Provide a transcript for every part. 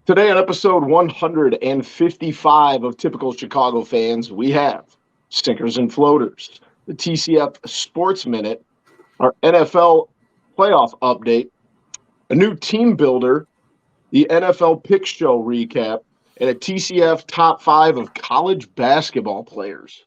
Today on episode 155 of Typical Chicago Fans, we have Stinkers and Floaters, the TCF Sports Minute, our NFL playoff update, a new team builder, the NFL Pick Show recap, and a TCF top 5 of college basketball players.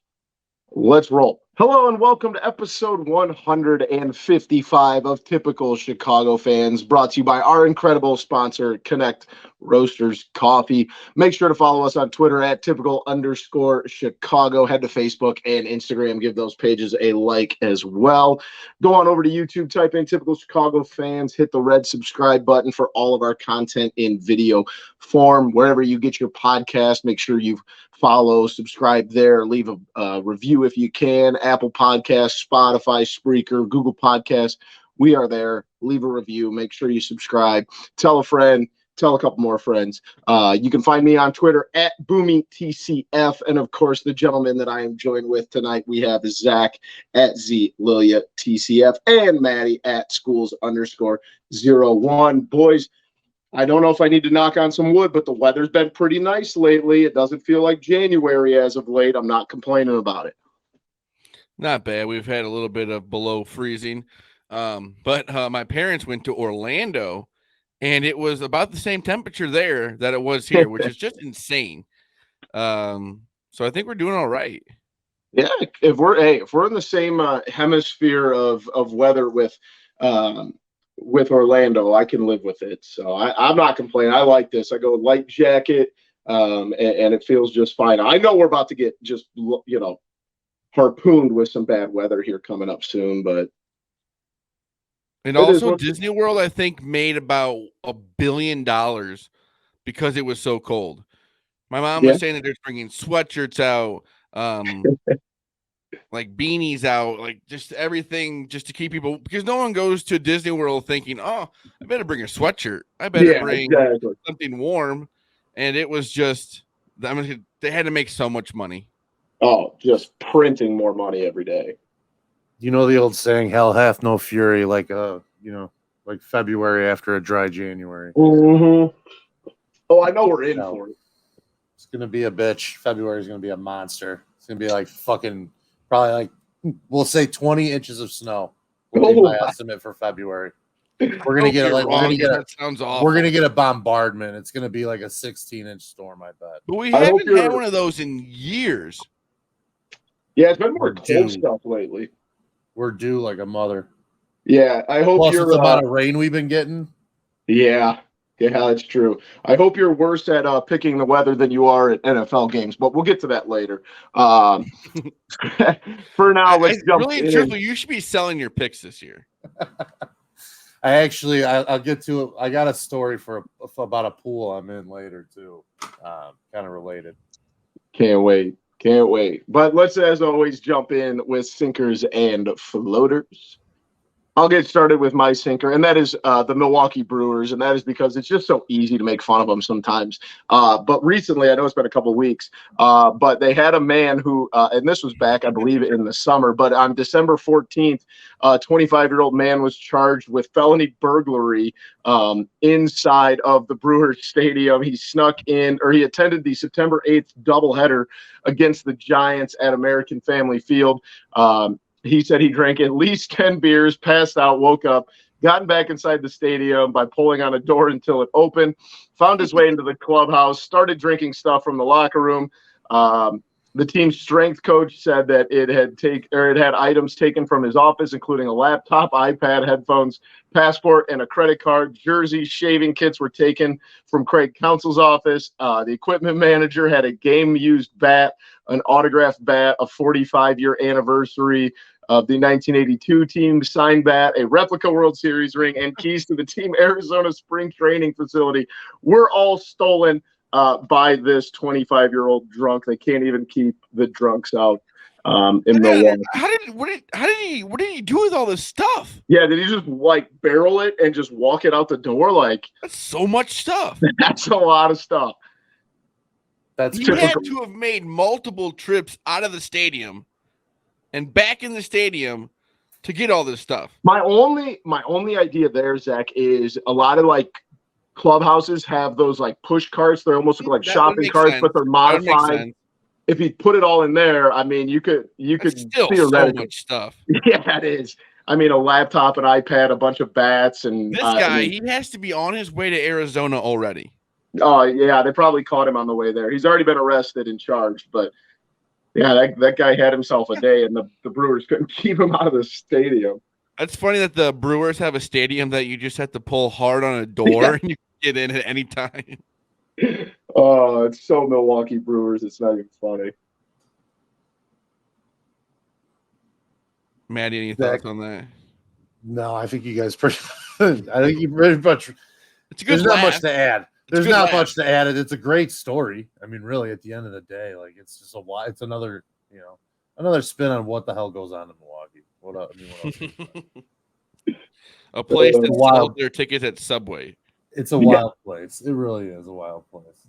Let's roll. Hello and welcome to episode 155 of Typical Chicago Fans, brought to you by our incredible sponsor, Connect Roasters Coffee. Make sure to follow us on Twitter at typical_Chicago. Head to Facebook and Instagram. Give those pages a like as well. Go on over to YouTube, type in Typical Chicago Fans, hit the red subscribe button for all of our content in video form. Wherever you get your podcast, make sure you follow, subscribe there, leave a review if you can. Apple Podcasts, Spotify, Spreaker, Google Podcasts. We are there. Leave a review. Make sure you subscribe. Tell a friend. Tell a couple more friends. You can find me on Twitter at BoomyTCF. And, of course, the gentleman that I am joined with tonight, we have Zach at ZLiliaTCF and Maddie at schools_01. Boys, I don't know if I need to knock on some wood, but the weather's been pretty nice lately. It doesn't feel like January as of late. I'm not complaining about it. Not bad. We've had a little bit of below freezing. But my parents went to Orlando, and it was about the same temperature there that it was here, which is just insane. So I think we're doing all right. Yeah, if we're in the same hemisphere of weather with Orlando, I can live with it. So I'm not complaining. I like this. I go light jacket, and it feels just fine. I know we're about to get just harpooned with some bad weather here coming up soon, but and also Disney World, I think, made about $1 billion because it was so cold. My mom was saying that they're bringing sweatshirts out, like beanies out, like just everything just to keep people, because no one goes to Disney World thinking, oh, I better bring a sweatshirt. I better bring something warm. And it was just, they had to make so much money. Oh, just printing more money every day. You know the old saying, hell hath no fury, like February after a dry January. Mm-hmm. Oh, I know we're in for it. It's going to be a bitch. February is going to be a monster. It's going to be like fucking, probably like, we'll say 20 inches of snow will be my estimate for February. We're going to get we're going to get a bombardment. It's going to be like a 16-inch storm, I bet. But we haven't had one of those in years. Yeah, it's been more cold stuff lately. We're due like a mother. Yeah, I hope plus the amount of rain we've been getting. Yeah, that's true. I hope you're worse at picking the weather than you are at NFL games, but we'll get to that later. For now, let's jump in. Truthfully, you should be selling your picks this year. I'll get to it. I got a story about a pool I'm in later too, kind of related. Can't wait. But let's, as always, jump in with sinkers and floaters. I'll get started with my sinker, and that is the Milwaukee Brewers, and that is because it's just so easy to make fun of them sometimes. But recently, I know it's been a couple of weeks, but they had a man who, and this was back, I believe, in the summer, but on December 14th, a 25-year-old man was charged with felony burglary inside of the Brewers Stadium. He snuck in, or he attended the September 8th doubleheader against the Giants at American Family Field. He said he drank at least 10 beers, passed out, woke up, gotten back inside the stadium by pulling on a door until it opened, found his way into the clubhouse, started drinking stuff from the locker room. The team's strength coach said that it had items taken from his office, including a laptop, iPad, headphones, passport, and a credit card. Jerseys, shaving kits were taken from Craig Counsell's office. The equipment manager had a game-used bat, an autographed bat, a 45-year anniversary of the 1982 team signed bat, a replica World Series ring, and keys to the team Arizona spring training facility were all stolen by this 25-year-old drunk. They can't even keep the drunks out in Milwaukee. What did he do with all this stuff? Yeah, did he just barrel it and just walk it out the door? That's so much stuff. That's a lot of stuff. He had to have made multiple trips out of the stadium and back in the stadium to get all this stuff. My only idea there, Zach, is a lot of clubhouses have those like push carts. They almost look like That would shopping make carts, sense. but they're That would make modified. sense. If you put it all in there, I mean, you could Still so theoretically. much stuff. Yeah, it is. I mean, a laptop, an iPad, a bunch of bats, and This guy, he has to be on his way to Arizona already. Oh yeah, they probably caught him on the way there. He's already been arrested and charged, but yeah, that guy had himself a day, and the Brewers couldn't keep him out of the stadium. It's funny that the Brewers have a stadium that you just have to pull hard on a door and you can get in at any time. Oh, it's so Milwaukee Brewers. It's not even funny. Maddie, any thoughts on that? No, I think you guys pretty. I think you pretty much. It's a good. There's not much to add. There's not much to add. It's a great story. I mean, really, at the end of the day, like it's just it's another, another spin on what the hell goes on in Milwaukee. What else? A place that sells their tickets at Subway. It's a wild place. It really is a wild place.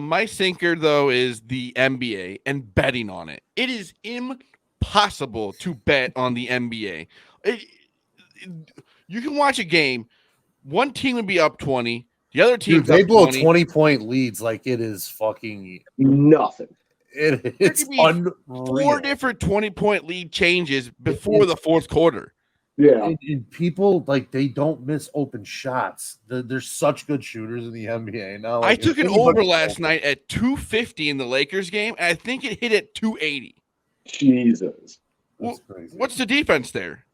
My sinker though is the NBA and betting on it. It is impossible to bet on the NBA. You can watch a game. One team would be up 20. The other team, they blow 20-point leads like it is fucking nothing. It's unreal. 4 different 20-point lead changes before the fourth quarter. Yeah, and people like they don't miss open shots. There's such good shooters in the NBA now. Like, I took it over last night at 250 in the Lakers game, and I think it hit at 280. Jesus, that's crazy. What's the defense there?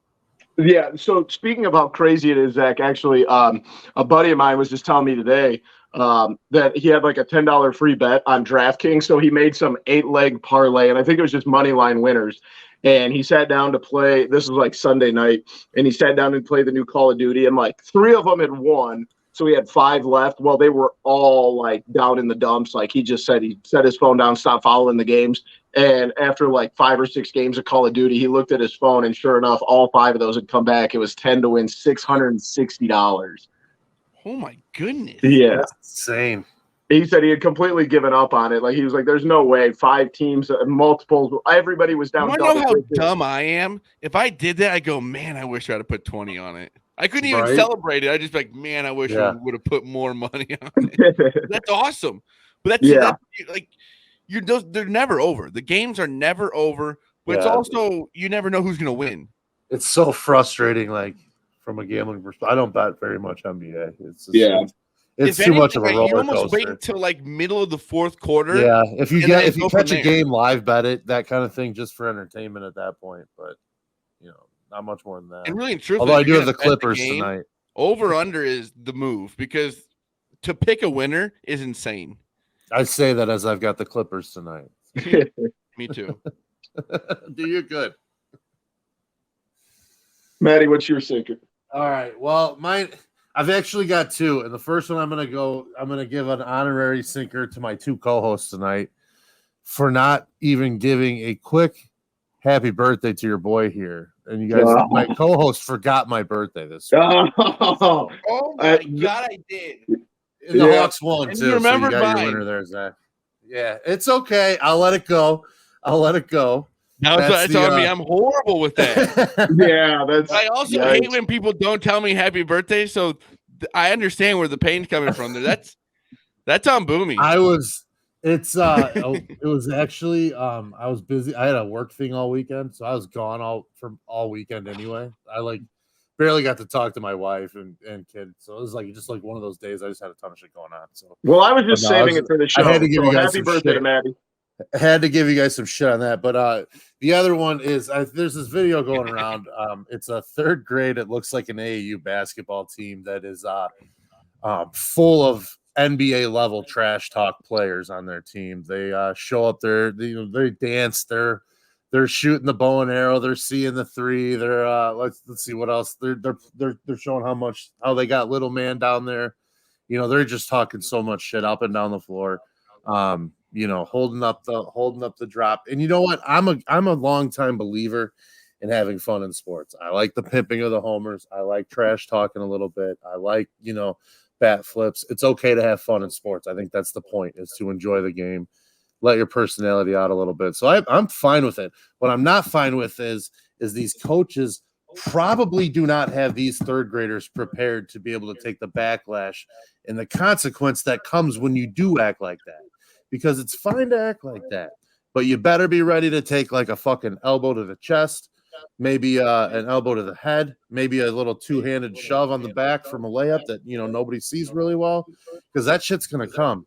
Yeah, so speaking of how crazy it is, Zach, actually, a buddy of mine was just telling me today that he had like a $10 free bet on DraftKings. So he made some 8-leg parlay, and I think it was just money line winners. And he sat down to play. This was like Sunday night, and he sat down and played the new Call of Duty, and like 3 of them had won. So he had 5 left. Well, they were all like down in the dumps. Like he just said, he set his phone down, stopped following the games. And after like 5 or 6 games of Call of Duty, he looked at his phone, and sure enough, all 5 of those had come back. It was 10 to win $660. Oh my goodness! Yeah, that's insane. He said he had completely given up on it. Like he was like, "There's no way." 5 teams, multiples. Everybody was down. You know how dumb I am? If I did that, I go, "Man, I wish I'd have put 20 on it." I couldn't even celebrate it. I just like, "Man, I wish I would have put more money on it." That's awesome, but that's like. They're never over. The games are never over, but it's also you never know who's going to win. It's so frustrating. Like from a gambling perspective, I don't bet very much NBA. It's just, it's too much of a roller coaster. You almost wait until like middle of the fourth quarter. Yeah, if you catch a game live, bet it, that kind of thing, just for entertainment at that point. But not much more than that. And really, truthfully, although I do have the Clippers tonight. Over under is the move because to pick a winner is insane. I say that as I've got the Clippers tonight. Me too. Do you good? Maddie, what's your sinker? All right. Well, I've actually got 2. And the first one I'm going to give an honorary sinker to my 2 co-hosts tonight for not even giving a quick happy birthday to your boy here. And you guys, my co-host forgot my birthday this week. Oh my God, I did. And the Hawks won, too. Remember so you got your winner there, Zach. Yeah, it's okay. I'll let it go. Now it's on me. I'm horrible with that. Yeah, that's. I also hate when people don't tell me happy birthday. So I understand where the pain's coming from. There, that's on Boomy. It was actually I was busy. I had a work thing all weekend, so I was gone all weekend anyway. I barely got to talk to my wife and kid, so it was just like one of those days. I just had a ton of shit going on. So well, I was just saving it for the show. I had to give you guys happy birthday to Maddie. I had to give you guys some shit on that, but the other one is there's this video going around. It's a 3rd grade. It looks like an AAU basketball team that is full of NBA level trash talk players on their team. They show up there. They dance. They're shooting the bow and arrow. They're seeing the 3. They're let's see what else. They're showing how they got little man down there. They're just talking so much shit up and down the floor. Holding up the drop. And you know what? I'm a longtime believer in having fun in sports. I like the pimping of the homers. I like trash talking a little bit. I like bat flips. It's okay to have fun in sports. I think that's the point, is to enjoy the game. Let your personality out a little bit. So I'm fine with it. What I'm not fine with is these coaches probably do not have these third graders prepared to be able to take the backlash and the consequence that comes when you do act like that. Because it's fine to act like that, but you better be ready to take like a fucking elbow to the chest, maybe an elbow to the head, maybe a little two-handed shove on the back from a layup that, you know, nobody sees really well, because that shit's going to come.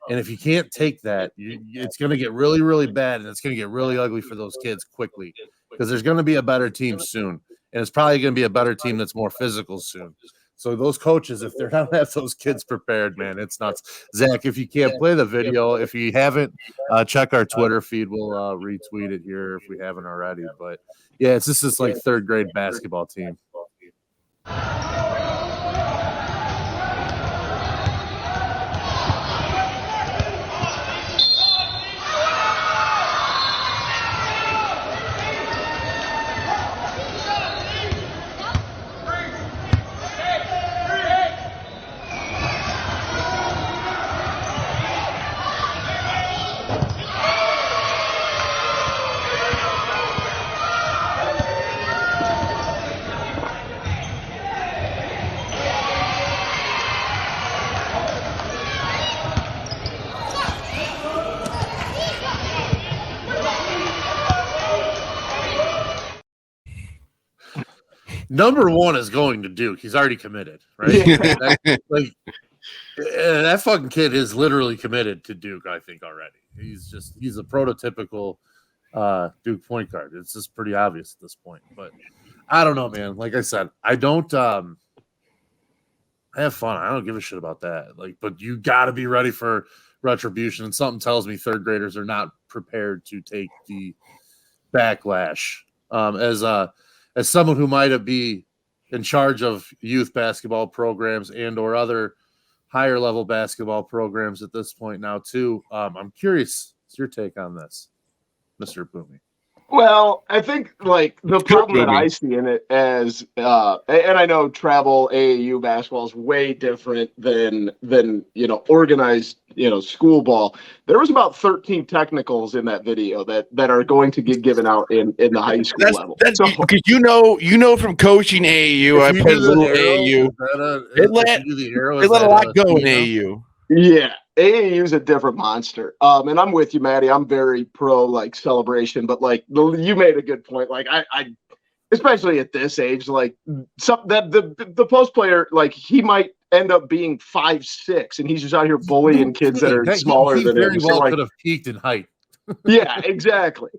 And if you can't take that, it's going to get really, really bad, and it's going to get really ugly for those kids quickly, because there's going to be a better team soon, and it's probably going to be a better team that's more physical soon. So those coaches, if they're not have those kids prepared, man, it's nuts. Zach, if you can't play the video, if you haven't, check our Twitter feed. We'll retweet it here if we haven't already. But yeah, it's just this like third grade basketball team. Number one is going to Duke. He's already committed, right? Yeah. That fucking kid is literally committed to Duke, I think, already. He's a prototypical Duke point guard. It's just pretty obvious at this point. But I don't know, man. Like I said, I don't I have fun. I don't give a shit about that. Like, but you gotta be ready for retribution. And something tells me third graders are not prepared to take the backlash. As someone who might be in charge of youth basketball programs and or other higher level basketball programs at this point now too, I'm curious. What's your take on this, Mr. Boomy? Well, I think like the problem that I see in it as, and I know travel AAU basketball is way different than organized school ball. There was about 13 technicals in that video that are going to get given out in the high school level. That's because you know from coaching AAU, I played a little AAU. They let a lot go in AAU. Yeah, AAU is a different monster. And I'm with you, Maddie. I'm very pro like celebration, but like you made a good point. Like I especially at this age, like the post player, like he might end up being 5'6", and he's just out here bullying kids that are smaller than him. Very well could have peaked in height. Yeah, exactly.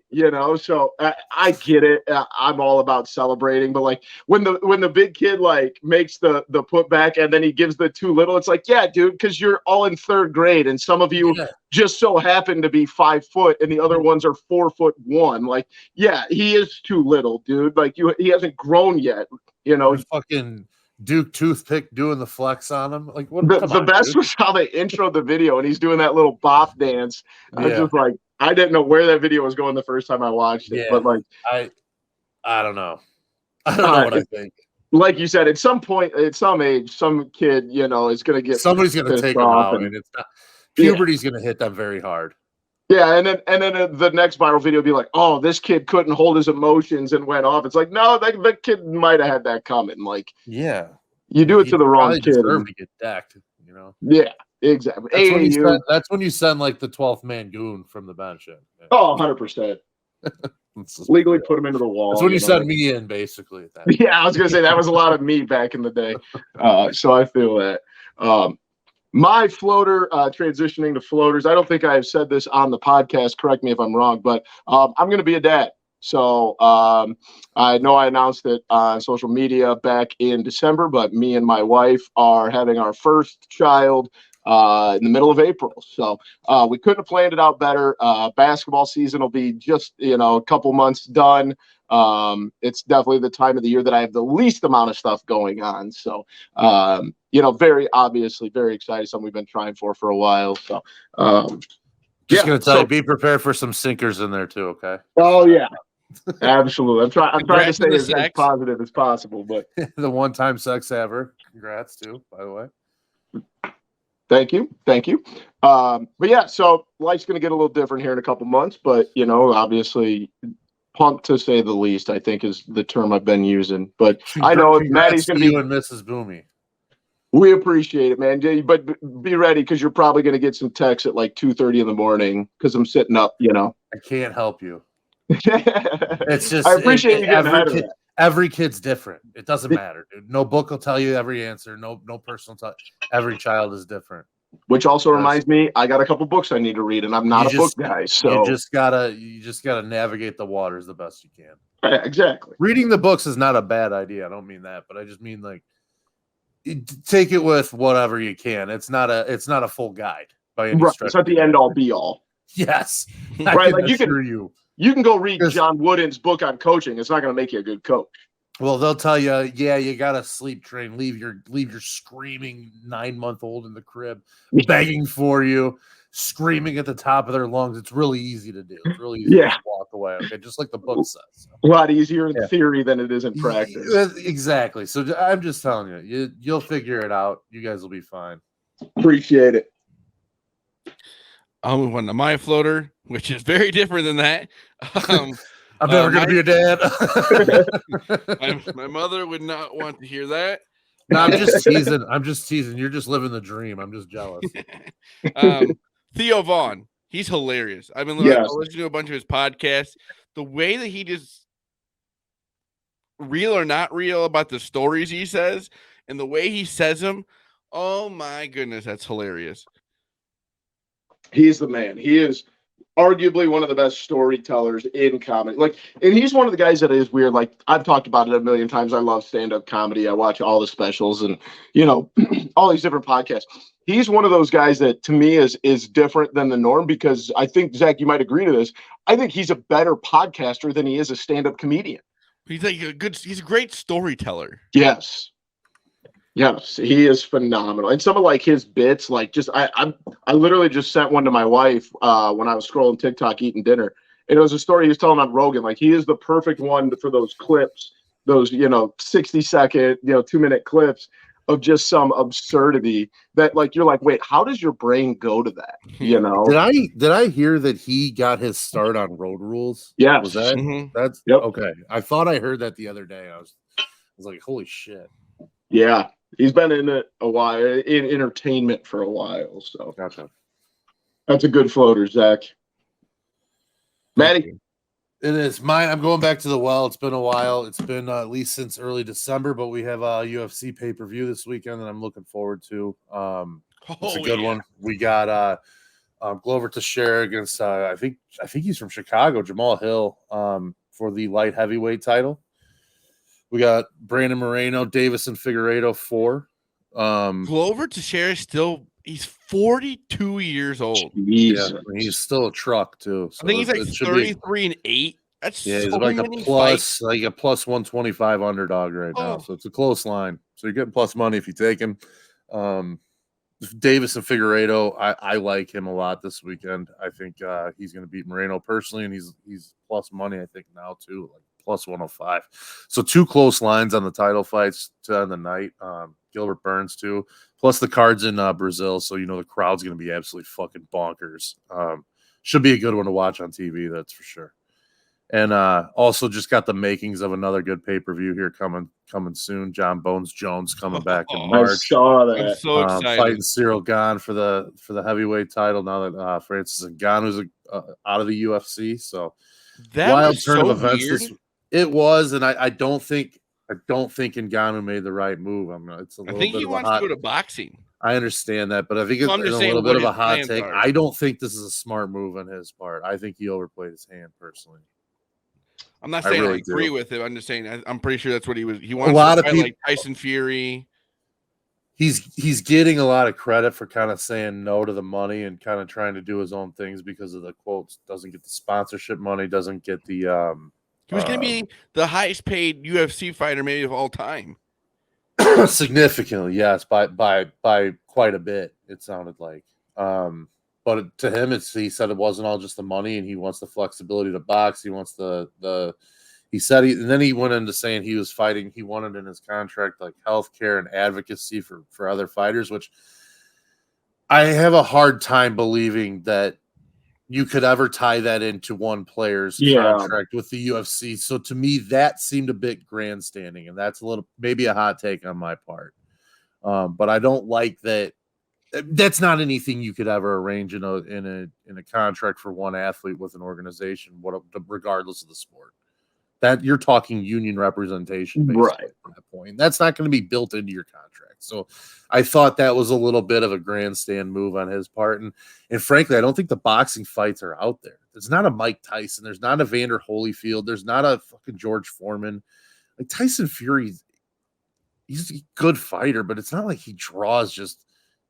So I get it. I'm all about celebrating, but like when the big kid like makes the putback and then he gives the too little, it's like, yeah, dude, because you're all in third grade and some of you just so happen to be 5 foot and the other ones are 4'1". Like, yeah, he is too little, dude. Like he hasn't grown yet. Fucking Duke toothpick doing the flex on him. Like what? The best was how they introed the video and he's doing that little bop dance. I was just like, I didn't know where that video was going the first time I watched it, but like, I don't know. I don't know what I think. Like you said, at some point, at some age, some kid, is going to get somebody's going to take them out, and it's not puberty's going to hit them very hard. Yeah, and then the next viral video will be like, oh, this kid couldn't hold his emotions and went off. It's like, no, that kid might have had that coming. Like, yeah, you do it to the wrong kid. Deserve to get decked, Yeah. Exactly. That's when you send like the 12th man goon from the bench in. Yeah. Oh, 100%. Legally put him into the wall. That's when you send me in, basically. Yeah, I was going to say that was a lot of me back in the day. So I feel that. My floater, transitioning to floaters, I don't think I have said this on the podcast. Correct me if I'm wrong, but I'm going to be a dad. So I know I announced it on social media back in December, but me and my wife are having our first child in the middle of April. So we couldn't have planned it out better. Basketball season will be just, a couple months done. It's definitely the time of the year that I have the least amount of stuff going on. So, very obviously very excited. Something we've been trying for a while. So, just going to tell you, be prepared for some sinkers in there too. Okay. Oh yeah, absolutely. I'm trying to stay as positive as possible, but the one-time sex haver. Congrats too, by the way. Thank you. But yeah, so life's going to get a little different here in a couple months, but obviously Punk, to say the least, I think is the term I've been using. But I know if Maddie's going to be. You and Mrs. Boomy. We appreciate it, man. But be ready because you're probably going to get some texts at like 2:30 in the morning because I'm sitting up, I can't help you. It's just I appreciate you getting ahead of that. Every kid's different. It doesn't matter, dude. No book will tell you every answer. No personal touch. Every child is different. Which also reminds me, I got a couple books I need to read, and I'm not a book guy. So you just gotta navigate the waters the best you can. Right, exactly. Reading the books is not a bad idea. I don't mean that, but I just mean like take it with whatever you can. It's not a full guide by any stretch. It's not the end all be all. Yes, right. Like you can go read John Wooden's book on coaching. It's not going to make you a good coach. Well, they'll tell you, yeah, you got to sleep train. Leave your screaming 9-month-old in the crib, begging for you, screaming at the top of their lungs. It's really easy to do. It's really easy to walk away. Okay, just like the book says. A lot easier in theory than it is in practice. Exactly. So I'm just telling you'll figure it out. You guys will be fine. Appreciate it. I'll move on to my floater, which is very different than that. I'm never going to be your dad. My mother would not want to hear that. No, I'm just teasing. You're just living the dream. I'm just jealous. Theo Vaughn, he's hilarious. I've been listening to a bunch of his podcasts. The way that he just real or not real about the stories he says and the way he says them, oh my goodness, that's hilarious. He's the man. He is arguably one of the best storytellers in comedy. And he's one of the guys that is weird. Like, I've talked about it a million times. I love stand-up comedy. I watch all the specials and, all these different podcasts. He's one of those guys that, to me, is different than the norm because I think, Zach, you might agree to this. I think he's a better podcaster than he is a stand-up comedian. He's he's a great storyteller. Yes, he is phenomenal. And some of his bits, I literally just sent one to my wife when I was scrolling TikTok eating dinner. And it was a story he was telling on Rogan. He is the perfect one for those clips, those, 60-second, 2-minute clips of just some absurdity that you're like, wait, how does your brain go to that? Did I hear that he got his start on Road Rules? Yeah. Was that? Mm-hmm. That's okay. I thought I heard that the other day. I was like, holy shit. Yeah. He's been in it a while, in entertainment for a while. So gotcha. That's a good floater, Zach. Maddie? It is mine. I'm going back to the well. It's been a while. It's been at least since early December, but we have a UFC pay-per-view this weekend that I'm looking forward to. It's a good one. We got Glover Teixeira against I think he's from Chicago, Jamal Hill, for the light heavyweight title. We got Brandon Moreno, Davison Figueiredo 4. Glover Teixeira he's 42 years old. Jesus. Yeah, he's still a truck too. So I think he's 33-8. That's he's so like many a plus 125 underdog right now. So it's a close line. So you're getting plus money if you take him. Davison Figueiredo, I like him a lot this weekend. I think he's going to beat Moreno personally, and he's plus money I think now too, plus 105. So 2 close lines on the title fights to end the night. Gilbert Burns too. Plus the cards in Brazil, so the crowd's going to be absolutely fucking bonkers. Should be a good one to watch on TV, that's for sure. And also just got the makings of another good pay-per-view here coming soon. John Bones Jones coming back in March. I saw that. I'm so excited. Fighting Cyril Gane for the heavyweight title now that Francis Ngannou's out of the UFC. So that wild was turn so of events. weird. It was, and I don't think Ngannou made the right move. I think he wants to go to boxing. I understand that, but I think it's a little bit of a hot take. I don't think this is a smart move on his part. I think he overplayed his hand personally. I'm not saying I agree with him. I'm just saying I'm pretty sure that's what he was. He wants to fight like Tyson Fury. He's getting a lot of credit for kind of saying no to the money and kind of trying to do his own things because of the quotes. Doesn't get the sponsorship money. Doesn't get the. He was going to be the highest paid UFC fighter maybe of all time. Significantly, yes, by quite a bit. It sounded like. But to him, he said it wasn't all just the money, and he wants the flexibility to box. He wants he said and then he went into saying he was fighting. He wanted in his contract like healthcare and advocacy for other fighters, which I have a hard time believing that you could ever tie that into one player's contract with the UFC. So to me, that seemed a bit grandstanding, and that's maybe a hot take on my part. But I don't like that. That's not anything you could ever arrange in a contract for one athlete with an organization, regardless of the sport. That you're talking union representation, basically, right? At that point, that's not going to be built into your contract. So, I thought that was a little bit of a grandstand move on his part, and frankly, I don't think the boxing fights are out there. There's not a Mike Tyson, there's not a Vander Holyfield, there's not a fucking George Foreman. Like Tyson Fury, he's a good fighter, but it's not like he draws just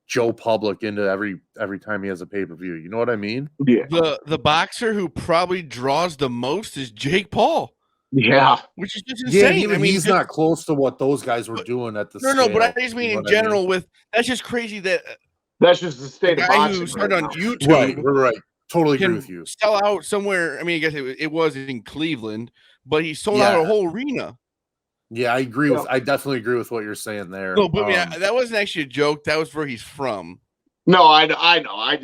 Joe Public into every time he has a pay-per-view. You know what I mean? Yeah. The boxer who probably draws the most is Jake Paul. Yeah. Which is just insane. Yeah, he's not close to what those guys were doing at the No, but I just mean in general that's just crazy that that's just the state of boxing. Who started on YouTube. Right. Totally agree with you. Sell out somewhere. I mean, I guess it was in Cleveland, but he sold out a whole arena. Yeah, I definitely agree with what you're saying there. No, but that wasn't actually a joke. That was where he's from. No, I know.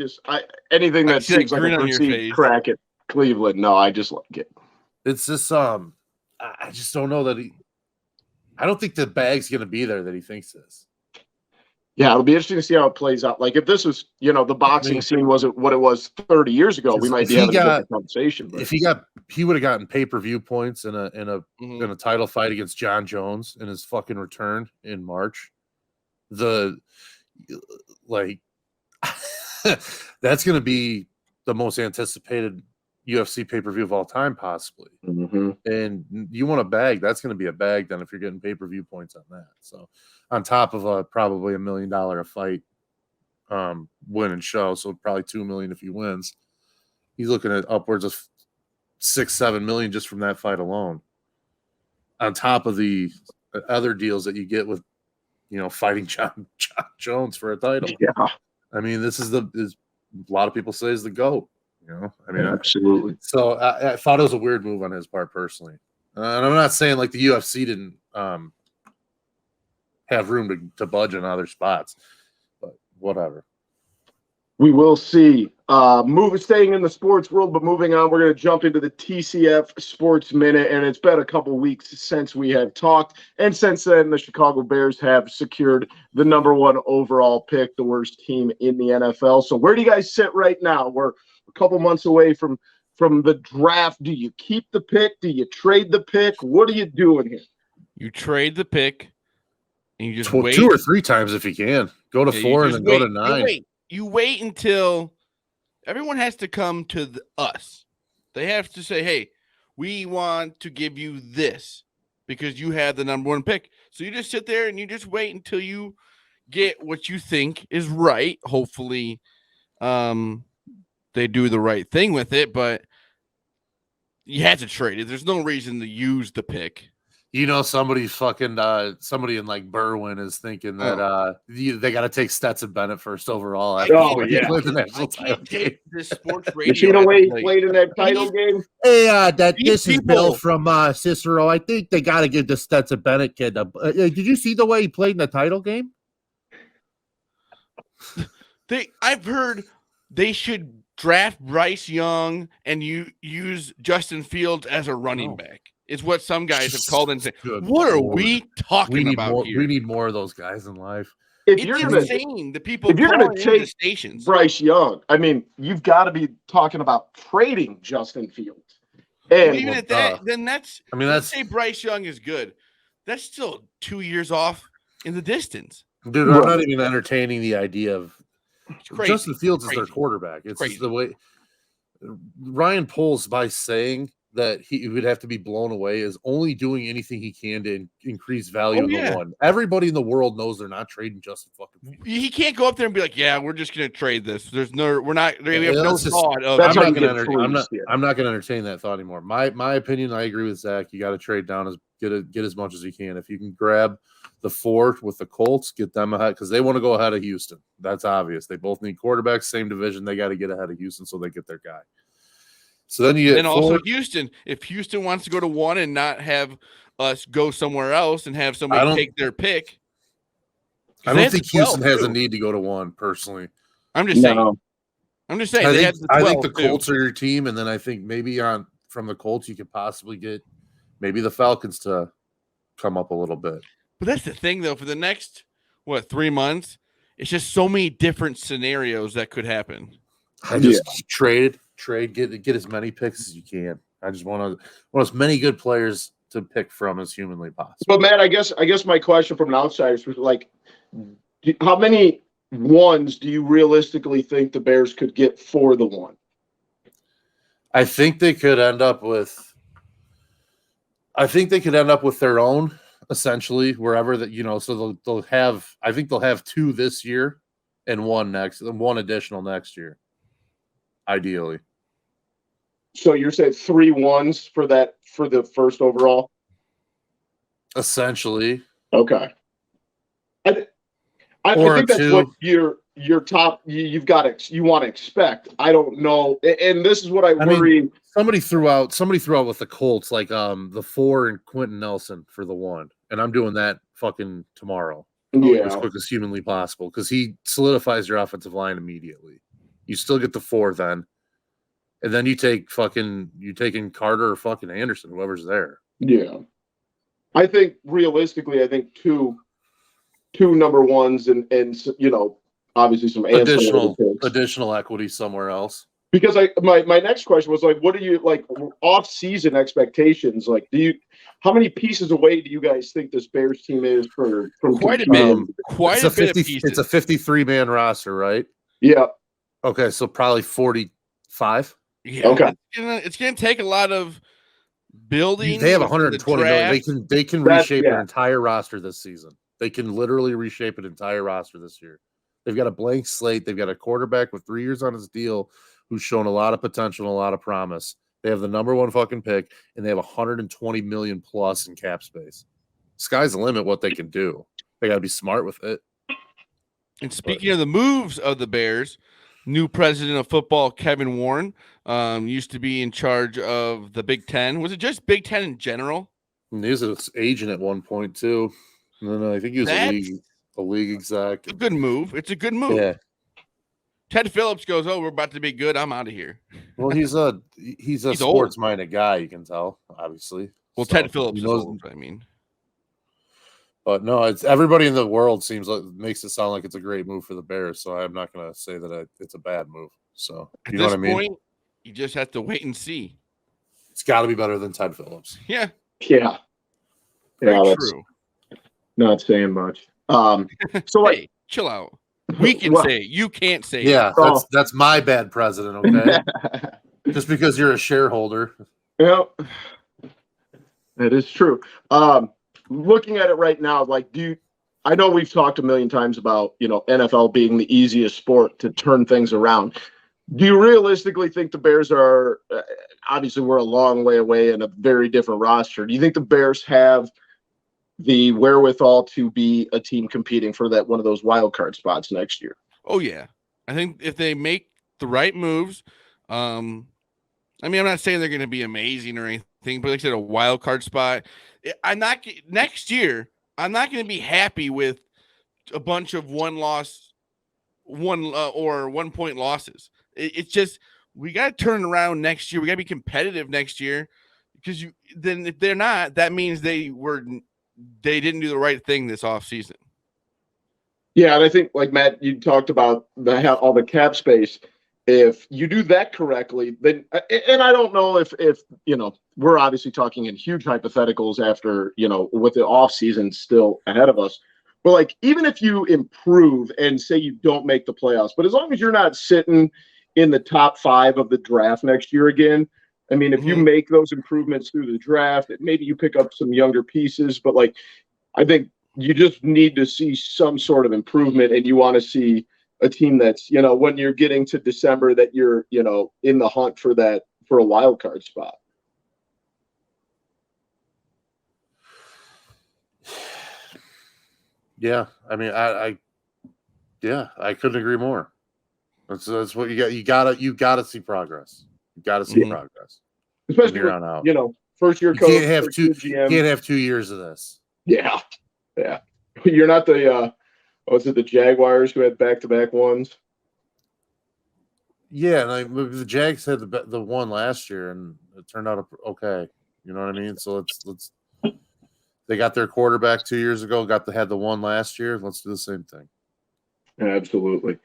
Anything that seems like a perceived crack at Cleveland. No, I just like it. It's just I just don't know that I don't think the bag's going to be there that he thinks is. Yeah, it'll be interesting to see how it plays out. Like if this was, the boxing scene wasn't what it was 30 years ago, we might be having a different conversation. But. If he would have gotten pay-per-view points in a title fight against John Jones in his fucking return in March. That's going to be the most anticipated UFC pay-per-view of all time, possibly. Mm-hmm. And you want a bag, that's going to be a bag then if you're getting pay-per-view points on that. So on top of probably $1 million a fight win and show, so probably $2 million if he wins. He's looking at upwards of $6-7 million just from that fight alone. On top of the other deals that you get with, fighting John Jones for a title. Yeah. I mean, this is a lot of people say is the GOAT. Absolutely. So I thought it was a weird move on his part personally. And I'm not saying like the UFC didn't have room to budge in other spots, but whatever. We will see. Staying in the sports world, but moving on, we're going to jump into the TCF Sports Minute, and it's been a couple weeks since we have talked, and since then, the Chicago Bears have secured the number 1 overall pick, the worst team in the NFL. So where do you guys sit right now? We're a couple months away from the draft. Do you keep the pick? Do you trade the pick? What are you doing here? You trade the pick, and you just wait 2 or 3 times if you can. Go to 4 and then go to 9. You wait until everyone has to come to us. They have to say, hey, we want to give you this because you have the number 1 pick. So you just sit there and you just wait until you get what you think is right. Hopefully they do the right thing with it, but you have to trade it. There's no reason to use the pick. Somebody in like Berwyn is thinking that they got to take Stetson Bennett first overall. This sports radio. You see the way he played in that title game? Hey, this is Bill from Cicero. I think they got to give the Stetson Bennett kid. Did you see the way he played in the title game? I've heard they should draft Bryce Young and you use Justin Fields as a running back. Is what some guys have called and said. What are we talking about here? We need more of those guys in life. It's insane. The people if you're going to take stations. Bryce Young, I mean, you've got to be talking about trading Justin Fields. And even at that, then let's say Bryce Young is good. That's still 2 years off in the distance. Dude, I'm not even entertaining the idea of Justin Fields is their quarterback. It's just the way Ryan Poles, by saying that he would have to be blown away, is only doing anything he can to increase value in the 1. Everybody in the world knows they're not trading Justin fucking Fields. He can't go up there and be like, "Yeah, we're just going to trade this." We have no thought of. I'm not going to entertain that thought anymore. My opinion, I agree with Zach. You got to trade down get as much as you can. If you can grab the 4 with the Colts, get them ahead because they want to go ahead of Houston. That's obvious. They both need quarterbacks, same division. They got to get ahead of Houston so they get their guy. So then you get also Houston. If Houston wants to go to 1 and not have us go somewhere else and have somebody take their pick, I don't think Houston has a need to go to 1 personally. I'm just saying. I'm just saying. I think the Colts are your team, and then I think maybe from the Colts you could possibly get maybe the Falcons to come up a little bit. But that's the thing, though. For the next 3 months, it's just so many different scenarios that could happen. I just trade, get as many picks as you can. I just want as many good players to pick from as humanly possible. But Matt, I guess my question from an outsider was like, how many ones do you realistically think the Bears could get for the one? I think they could end up with their own, essentially, wherever that, so they'll have, I think they'll have 2 this year and one additional next year, ideally. So you're saying 3 ones for the first overall? Essentially. Okay. I think that's what your top you want to expect. I don't know, and this is what I worry. Mean, somebody threw out with the Colts like the 4 and Quentin Nelson for the 1, and I'm doing that fucking tomorrow. As quick as humanly possible, because he solidifies your offensive line immediately. You still get the 4 then, and then you taking Carter or fucking Anderson, whoever's there. Yeah, I think realistically, 2 number ones and obviously some additional equity somewhere else. Because my next question was like, what are you like off-season expectations? Like, how many pieces away do you guys think this Bears team is from quite a bit? Quite a bit of pieces. It's a 53-man roster, right? Yeah. Okay, so probably 45. Yeah. Okay. It's gonna take a lot of building. They have 120 million. They can reshape their entire roster this season. They can literally reshape an entire roster this year. They've got a blank slate. They've got a quarterback with 3 years on his deal who's shown a lot of potential and a lot of promise. They have the number 1 fucking pick, and they have 120 million plus in cap space. Sky's the limit what they can do. They got to be smart with it. And speaking of the moves of the Bears, new president of football, Kevin Warren, used to be in charge of the Big Ten. Was it just Big Ten in general? And he was an agent at one point, too. No, I think he was a league exec. It's a good move. It's a good move. Yeah. Ted Phillips goes, "Oh, we're about to be good. I'm out of here." Well, he's a sports-minded guy. You can tell, obviously. Well, so, Ted Phillips is old, I mean. But no, it's everybody in the world makes it sound like it's a great move for the Bears. So I'm not going to say that it's a bad move. So you know what I mean? Point, you just have to wait and see. It's got to be better than Ted Phillips. Yeah. Yeah. Very true. Not saying much. So like, hey, chill out. We can say it. You can't say it. Yeah, that's my bad president, okay? Just because you're a shareholder. Yeah, that is true. Looking at it right now, like, I know we've talked a million times about, NFL being the easiest sport to turn things around. Do you realistically think the Bears are, obviously we're a long way away in a very different roster. Do you think the Bears have the wherewithal to be a team competing for that one of those wild card spots next year? Oh yeah, I think if they make the right moves, I mean, I'm not saying they're going to be amazing or anything, but like I said, a wild card spot. Next year. I'm not going to be happy with a bunch of 1 point losses. It's just we got to turn around next year. We got to be competitive next year because then if they're not, that means they didn't do the right thing this offseason. Yeah, and I think, like Matt, you talked about all the cap space. If you do that correctly, then, and I don't know if we're obviously talking in huge hypotheticals after, with the offseason still ahead of us. But like, even if you improve and say you don't make the playoffs, but as long as you're not sitting in the top 5 of the draft next year again, I mean, if you make those improvements through the draft, maybe you pick up some younger pieces, but like, I think you just need to see some sort of improvement, and you want to see a team that's, when you're getting to December, that you're, in the hunt for a wild card spot. Yeah. I mean, I couldn't agree more. That's what you got. You got to see progress. You got to see progress. Especially here on out. First year coach. You can't have 2 years of this. Yeah. Yeah. You're not the, was it the Jaguars who had back-to-back ones? Yeah, like the Jags had the one last year, and it turned out okay. You know what I mean? So let's. They got their quarterback 2 years ago. Had the one last year. Let's do the same thing. Absolutely.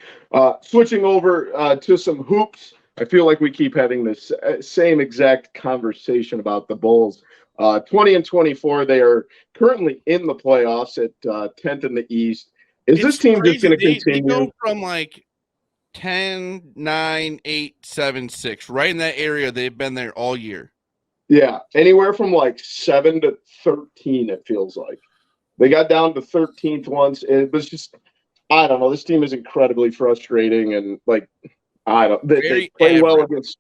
Switching over to some hoops. I feel like we keep having this same exact conversation about the Bulls. 20-24, they are currently in the playoffs at 10th in the East. Is this team crazy. just going to continue? They go from like 10, 9, 8, 7, 6, right in that area. They've been there all year. Yeah, anywhere from like 7 to 13, it feels like. They got down to 13th once. It was just, I don't know. This team is incredibly frustrating, and like, I don't. They play well against.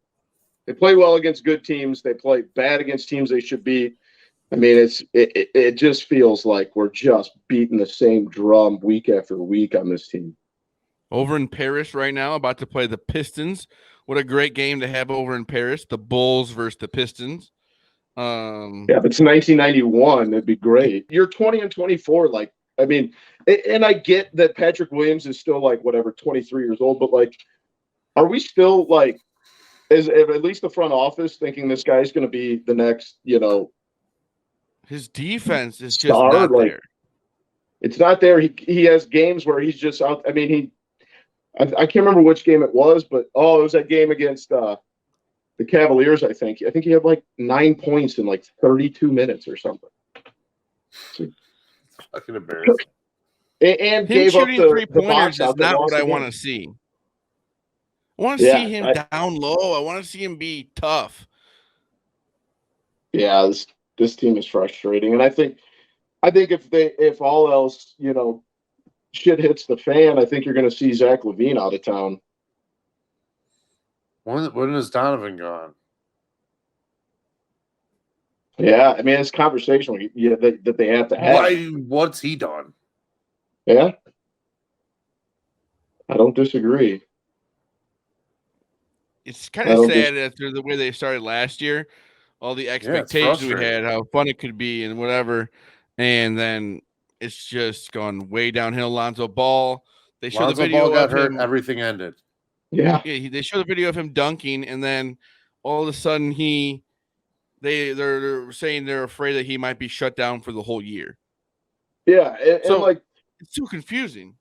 They play well against good teams. They play bad against teams they should beat. I mean, it just feels like we're just beating the same drum week after week on this team. Over in Paris right now, about to play the Pistons. What a great game to have over in Paris. The Bulls versus the Pistons. Yeah, if it's 1991, it'd be great. You're 20-24. Like, I mean, and I get that Patrick Williams is still like whatever 23 years old, but like, are we still like, is at least the front office thinking this guy's going to be the next, his defense is just star? not Like, there. It's not there. He has games where he's just out. I mean, I can't remember which game it was, but it was that game against the Cavaliers, I think. I think he had like 9 points in like 32 minutes or something. Fucking embarrassing. And him gave up shooting the 3-pointers is not what I want to see. I want to see him down low. I want to see him be tough. Yeah, this team is frustrating, and I think if all else, shit hits the fan, I think you're going to see Zach LaVine out of town. When is Donovan gone? Yeah, I mean, it's conversation that they have to have. What's he done? Yeah, I don't disagree. It's kind of sad after the way they started last year, all the expectations we had, how fun it could be and whatever, and then it's just gone way downhill. Lonzo Ball, they showed the video Ball got of hurt, him. everything ended. Yeah, they showed the video of him dunking, and then all of a sudden they're saying they're afraid that he might be shut down for the whole year. Yeah, and like it's too confusing.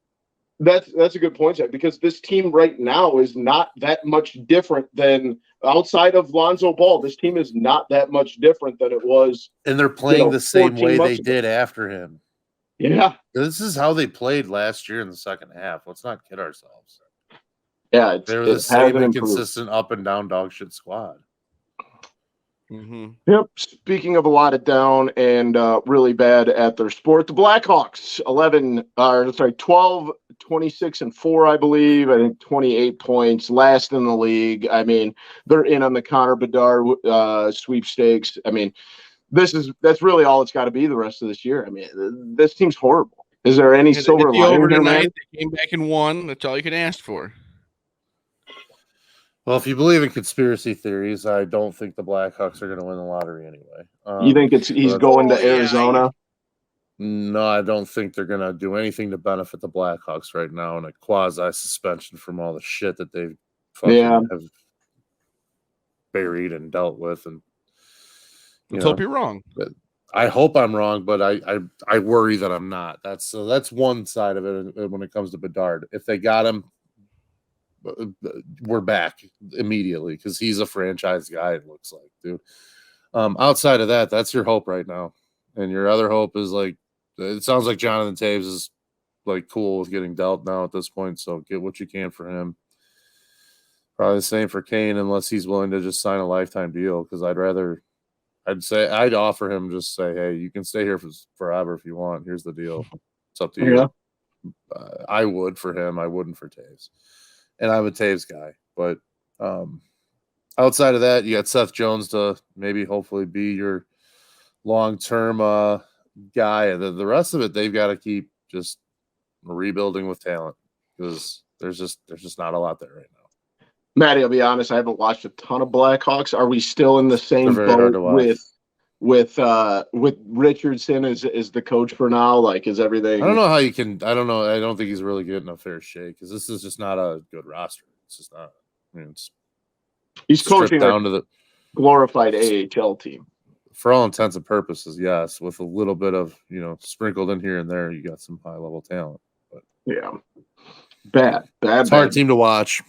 That's a good point, Zach, because this team right now is not that much different than outside of Lonzo Ball. This team is not that much different than it was. And they're playing the same way they did after him. Yeah. This is how they played last year in the second half. Let's not kid ourselves. Yeah. They were the same inconsistent up and down dog shit squad. Mm-hmm. Yep. Speaking of a lot of down and really bad at their sport, the Blackhawks 12, 26-4, I believe. I think 28 points, last in the league. I mean, they're in on the Connor Bedard sweepstakes. I mean, that's really all it's got to be the rest of this year. I mean, this team's horrible. Is there any silver lining here, man? They came back and won. That's all you can ask for. Well, if you believe in conspiracy theories, I don't think the Blackhawks are going to win the lottery anyway. You think he's going to Arizona? No, I don't think they're going to do anything to benefit the Blackhawks right now in a quasi-suspension from all the shit that they've have buried and dealt with. And let's hope you're wrong. I hope I'm wrong, but I worry that I'm not. That's one side of it when it comes to Bedard. If they got him, we're back immediately because he's a franchise guy, it looks like, dude. Outside of that, that's your hope right now. And your other hope is like, it sounds like Jonathan Taves is like cool with getting dealt now at this point. So get what you can for him. Probably the same for Kane, unless he's willing to just sign a lifetime deal. Because I'd offer him, just say, hey, you can stay here forever if you want. Here's the deal. It's up to you. I would for him. I wouldn't for Taves. And I'm a Taves guy. But outside of that, you got Seth Jones to maybe hopefully be your long-term guy. The rest of it, they've got to keep just rebuilding with talent because there's just not a lot there right now. Matty, I'll be honest, I haven't watched a ton of Blackhawks. Are we still in the same boat with Richardson as the coach for now? Like, is everything? I don't know how you can. I don't know. I don't think he's really getting a fair shake because this is just not a good roster. It's just not. I mean, it's He's stripped coaching down a to the glorified AHL team. for all intents and purposes, yes, with a little bit of, sprinkled in here and there, you got some high level talent. But Yeah. Bad. it's a hard team to watch.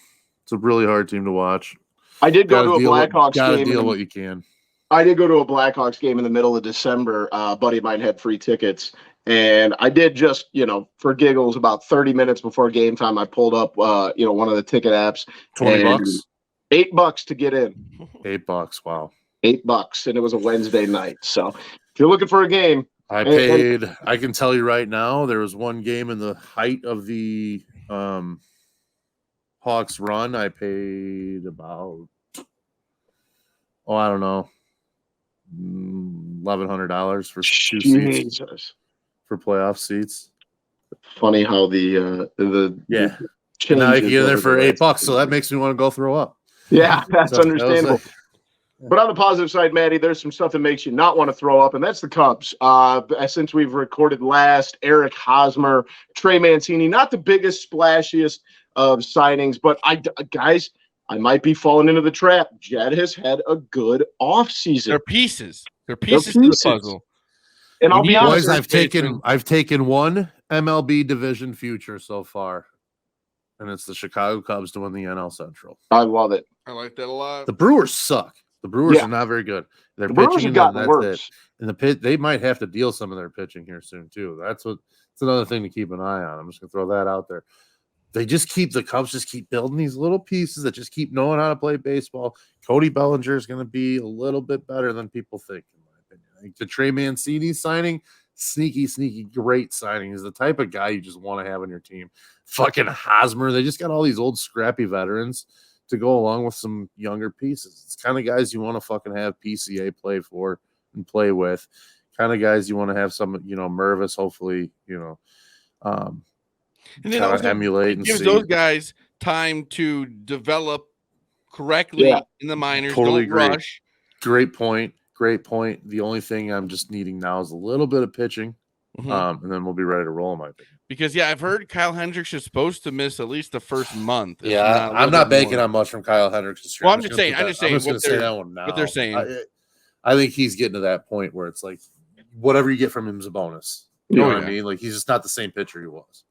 It's a really hard team to watch. I did go to a Blackhawks game. game. Deal what you can. I did go to a Blackhawks game in the middle of December. A buddy of mine had free tickets. And I did just, for giggles, about 30 minutes before game time, I pulled up, one of the ticket apps. $20? $8 to get in. $8. Wow. $8. And it was a Wednesday night. So if you're looking for a game. I can tell you right now, there was one game in the height of the Hawks run. I paid about, I don't know, $1,100 for two seats for playoff seats. Funny how the now you can get there for $8, so that makes me want to go throw up. Yeah, that's understandable. But on the positive side, Maddie, there's some stuff that makes you not want to throw up, and that's the Cubs. Since we've recorded last, Eric Hosmer, Trey Mancini, not the biggest, splashiest of signings, but guys, I might be falling into the trap. Jed has had a good offseason. They're pieces. They're pieces to the puzzle. And I'll be honest, I've taken one MLB division future so far, and it's the Chicago Cubs to win the NL Central. I love it. I like that a lot. The Brewers suck. The Brewers are not very good. They're pitching, have gotten worse. In the pit, they might have to deal some of their pitching here soon too. It's another thing to keep an eye on. I'm just gonna throw that out there. The Cubs just keep building these little pieces that just keep knowing how to play baseball. Cody Bellinger is gonna be a little bit better than people think, in my opinion. I think the Trey Mancini signing, sneaky, great signing. Is the type of guy you just want to have on your team. Fucking Hosmer, they just got all these old scrappy veterans to go along with some younger pieces. It's kind of guys you want to fucking have PCA play for and play with. Kind of guys you want to have some, Mervis, hopefully, and then also emulate and gives see. Those guys time to develop correctly in the minors. Totally Don't agree. rush. Great point. The only thing I'm just needing now is a little bit of pitching, and then we'll be ready to roll, in my opinion. Because, I've heard Kyle Hendricks is supposed to miss at least the first month. Yeah, I'm not banking on much from Kyle Hendricks this year. Well, I'm just saying what say that one now. What they're saying. I think he's getting to that point where it's like whatever you get from him is a bonus. You know what I mean? Like, he's just not the same pitcher he was.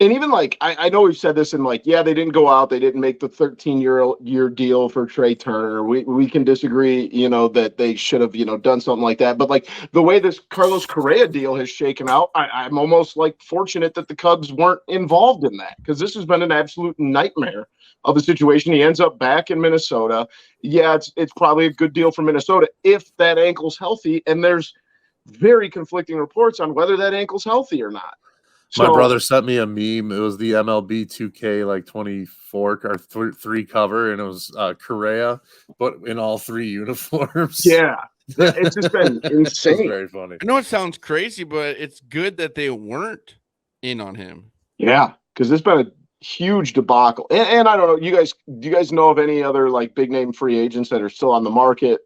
And even I know we've said this, and they didn't go out, they didn't make the 13-year deal for Trey Turner. We can disagree, that they should have, done something like that. But the way this Carlos Correa deal has shaken out, I'm almost fortunate that the Cubs weren't involved in that, because this has been an absolute nightmare of a situation. He ends up back in Minnesota. Yeah, it's probably a good deal for Minnesota if that ankle's healthy, and there's very conflicting reports on whether that ankle's healthy or not. My brother sent me a meme. It was the MLB 2K 24 or 3 cover, and it was Correa, but in all 3 uniforms. Yeah, it's just been insane. It's very funny. I know it sounds crazy, but it's good that they weren't in on him. Yeah, because it's been a huge debacle. And I don't know, do you guys know of any other big name free agents that are still on the market?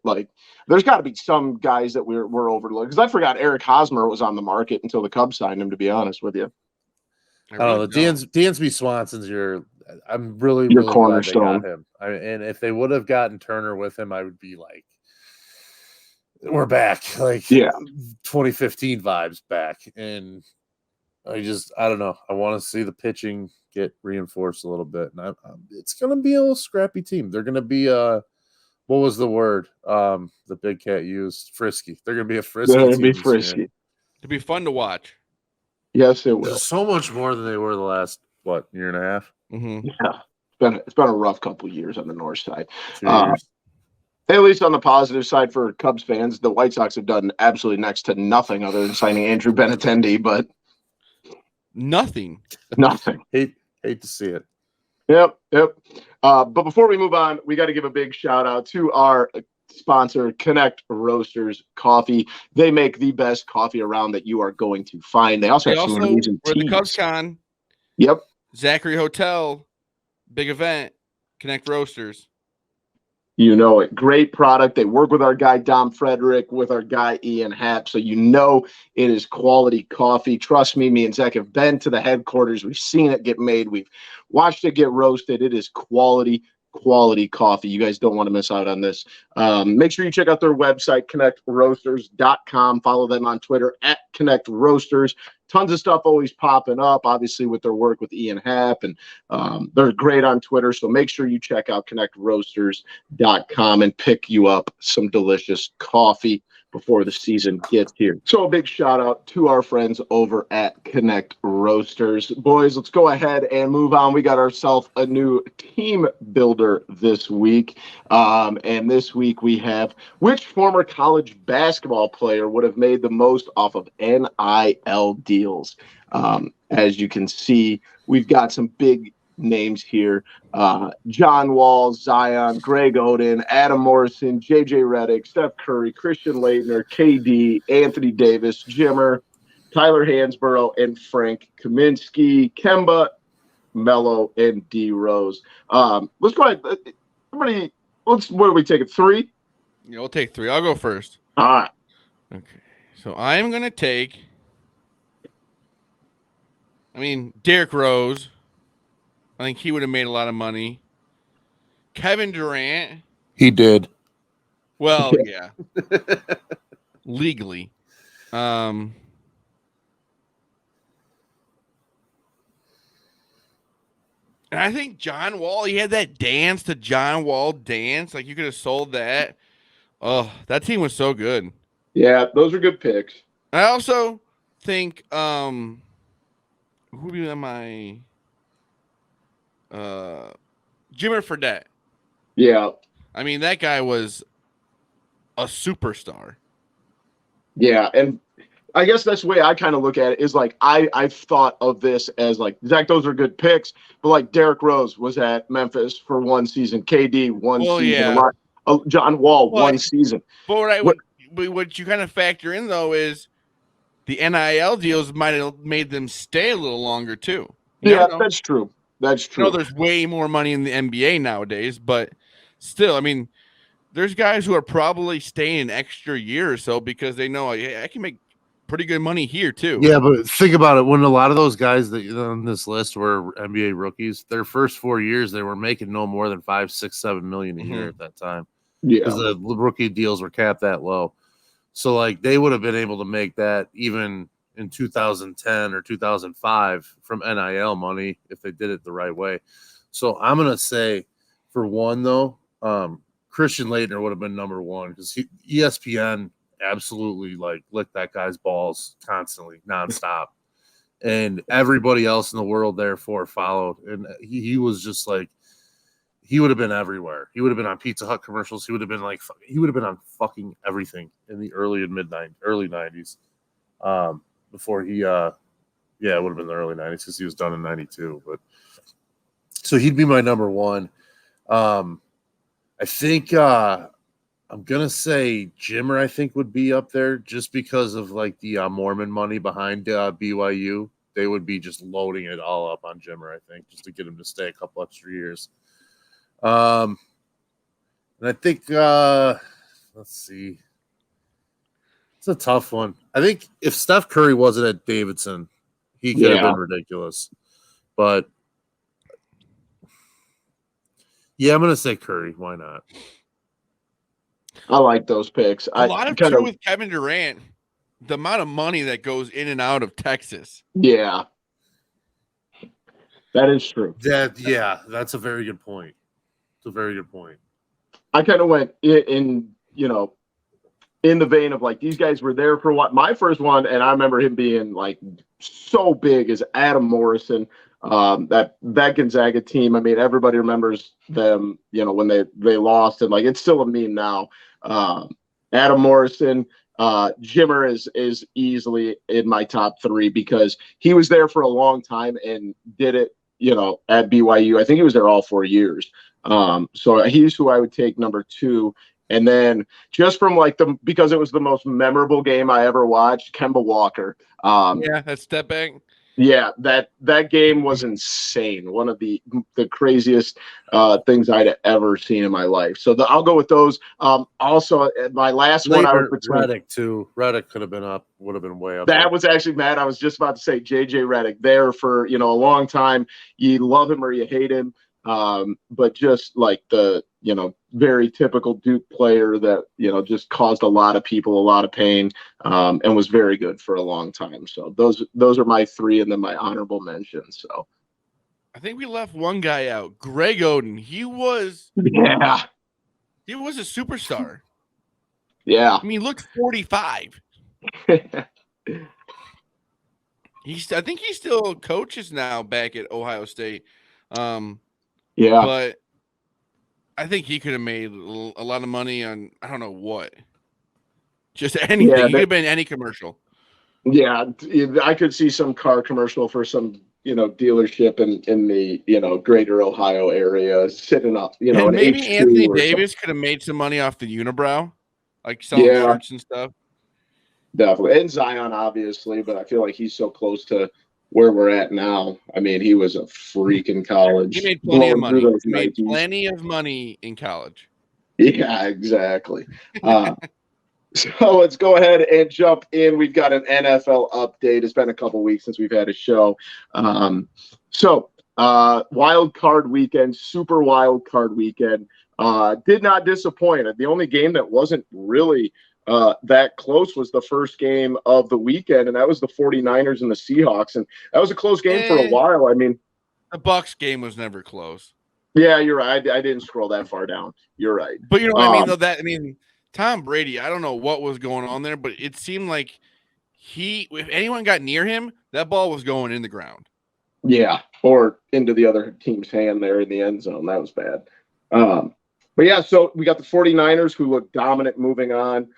There's got to be some guys that we're overlooking, because I forgot Eric Hosmer was on the market until the Cubs signed him, to be honest with you. I don't know. Dansby Swanson's I'm really your really cornerstone. glad they got him. And if they would have gotten Turner with him, I would be we're back. 2015 vibes back. And I don't know. I want to see the pitching get reinforced a little bit. And it's going to be a little scrappy team. They're going to be what was the word the big cat used? Frisky. They're going to be a frisky team. They're going to be frisky. It'll be fun to watch. Yes, it will. So much more than they were the last, year and a half? Mm-hmm. Yeah. It's been a rough couple of years on the north side. At least on the positive side for Cubs fans, the White Sox have done absolutely next to nothing other than signing Andrew Benintendi, but nothing. Hate to see it. Yep. But before we move on, we got to give a big shout out to our sponsor, Connect Roasters Coffee. They make the best coffee around that you are going to find. They also have some amazing teas. We're the Cubs Con. Yep. Zachary Hotel. Big event. Connect Roasters. You know it. Great product. They work with our guy Dom Frederick, with our guy Ian Happ. So it is quality coffee. Trust me and Zach have been to the headquarters. We've seen it get made. We've watched it get roasted. It is quality quality coffee. You guys don't want to miss out on this. Make sure you check out their website, connectroasters.com. Follow them on Twitter at Connect Roasters. Tons of stuff always popping up, obviously, with their work with Ian Happ, and they're great on Twitter. So make sure you check out connectroasters.com and pick you up some delicious coffee before the season gets here. So a big shout out to our friends over at Connect Roasters. Boys, let's go ahead and move on. We got ourselves a new team builder this week. And this week we have, which former college basketball player would have made the most off of NIL deals? As you can see, we've got some big names here. John Wall, Zion, Greg Oden, Adam Morrison, JJ Redick, Steph Curry, Christian Laettner, KD, Anthony Davis, Jimmer, Tyler Hansborough, and Frank Kaminsky, Kemba, Melo, and D Rose. Let's go ahead. Everybody, what are we taking? 3? Yeah, we'll take 3. I'll go first. All right. Okay. So I'm gonna take Derrick Rose. I think he would have made a lot of money. Kevin Durant. He did. Well, yeah. Legally. And I think John Wall, he had that dance, the John Wall dance. Like, you could have sold that. Oh, that team was so good. Yeah, those are good picks. I also think who would be on my Jimmer Fredette. Yeah. I mean, that guy was a superstar. Yeah, and I guess that's the way I kind of look at it, is like I've thought of this as like, Zach, those are good picks, but like Derrick Rose was at Memphis for one season, KD one season, Yeah. John Wall one season. But what you kind of factor in, though, is the NIL deals might have made them stay a little longer, too. That's true. That's true. I know there's way more money in the NBA nowadays, but still, I mean, there's guys who are probably staying an extra year or so because they know, hey, I can make pretty good money here too. Yeah, but think about it. When a lot of those guys that on this list were NBA rookies, their first 4 years they were making no more than 5, 6, 7 million a year at that time. Yeah, because the rookie deals were capped that low. So like they would have been able to make that even in 2010 or 2005 from NIL money if they did it the right way. So I'm gonna say, for one though, Christian Laettner would have been number one because ESPN absolutely like licked that guy's balls constantly, nonstop, and everybody else in the world therefore followed. And he was just like, he would have been everywhere. He would have been on Pizza Hut commercials. He would have been on fucking everything in the early 90s. Before he, it would have been the early 90s because he was done in 92. But so he'd be my number one. I think I'm gonna say Jimmer. I think would be up there just because of like the Mormon money behind BYU. They would be just loading it all up on Jimmer. I think just to get him to stay a couple extra years. And I think let's see. It's a tough one. I think if Steph Curry wasn't at Davidson, he could have been ridiculous. But yeah, I'm gonna say Curry. Why not? I like those picks. A lot of true with Kevin Durant. The amount of money that goes in and out of Texas. Yeah, that is true. That's a very good point. It's a very good point. I kind of went in the vein of like these guys were there for what my first one, and I remember him being like so big as Adam Morrison. That Gonzaga team. I mean, everybody remembers them. When they lost, and like it's still a meme now. Adam Morrison, Jimmer is easily in my top 3 because he was there for a long time and did it. At BYU, I think he was there all 4 years. So he's who I would take number 2. And then just from because it was the most memorable game I ever watched, Kemba Walker. That step back. Yeah, that game was insane. One of the craziest things I'd ever seen in my life. So I'll go with those. Also, my last one, I was between Redick too. Redick would have been way up. That was actually Matt. I was just about to say JJ Redick there for a long time. You love him or you hate him. but just like the, very typical Duke player that, just caused a lot of people a lot of pain, and was very good for a long time. So those are my three, and then my honorable mentions. So I think we left one guy out, Greg Oden. He was a superstar. Yeah. I mean, look, 45. I think he still coaches now back at Ohio State. But I think he could have made a lot of money on, I don't know what. Just anything. He could have been any commercial. Yeah, I could see some car commercial for some, dealership in the greater Ohio area, sitting up, and an maybe H2 Anthony or Davis something. could have made some money off the unibrow, like selling shirts and stuff. Definitely. And Zion, obviously, but I feel like he's so close to where we're at now. I mean, he was a freak in college. He made plenty of money. He made plenty of money in college. Yeah, exactly. So let's go ahead and jump in. We've got an NFL update. It's been a couple weeks since we've had a show. Wild card weekend, super wild card weekend. Did not disappoint. The only game that wasn't really that close was the first game of the weekend, and that was the 49ers and the Seahawks. And that was a close game for a while. I mean, the Bucs game was never close. Yeah, you're right. I didn't scroll that far down. You're right. But you know what I mean, though? Tom Brady, I don't know what was going on there, but it seemed like if anyone got near him, that ball was going in the ground. Yeah, or into the other team's hand there in the end zone. That was bad. But yeah, so we got the 49ers who looked dominant moving on.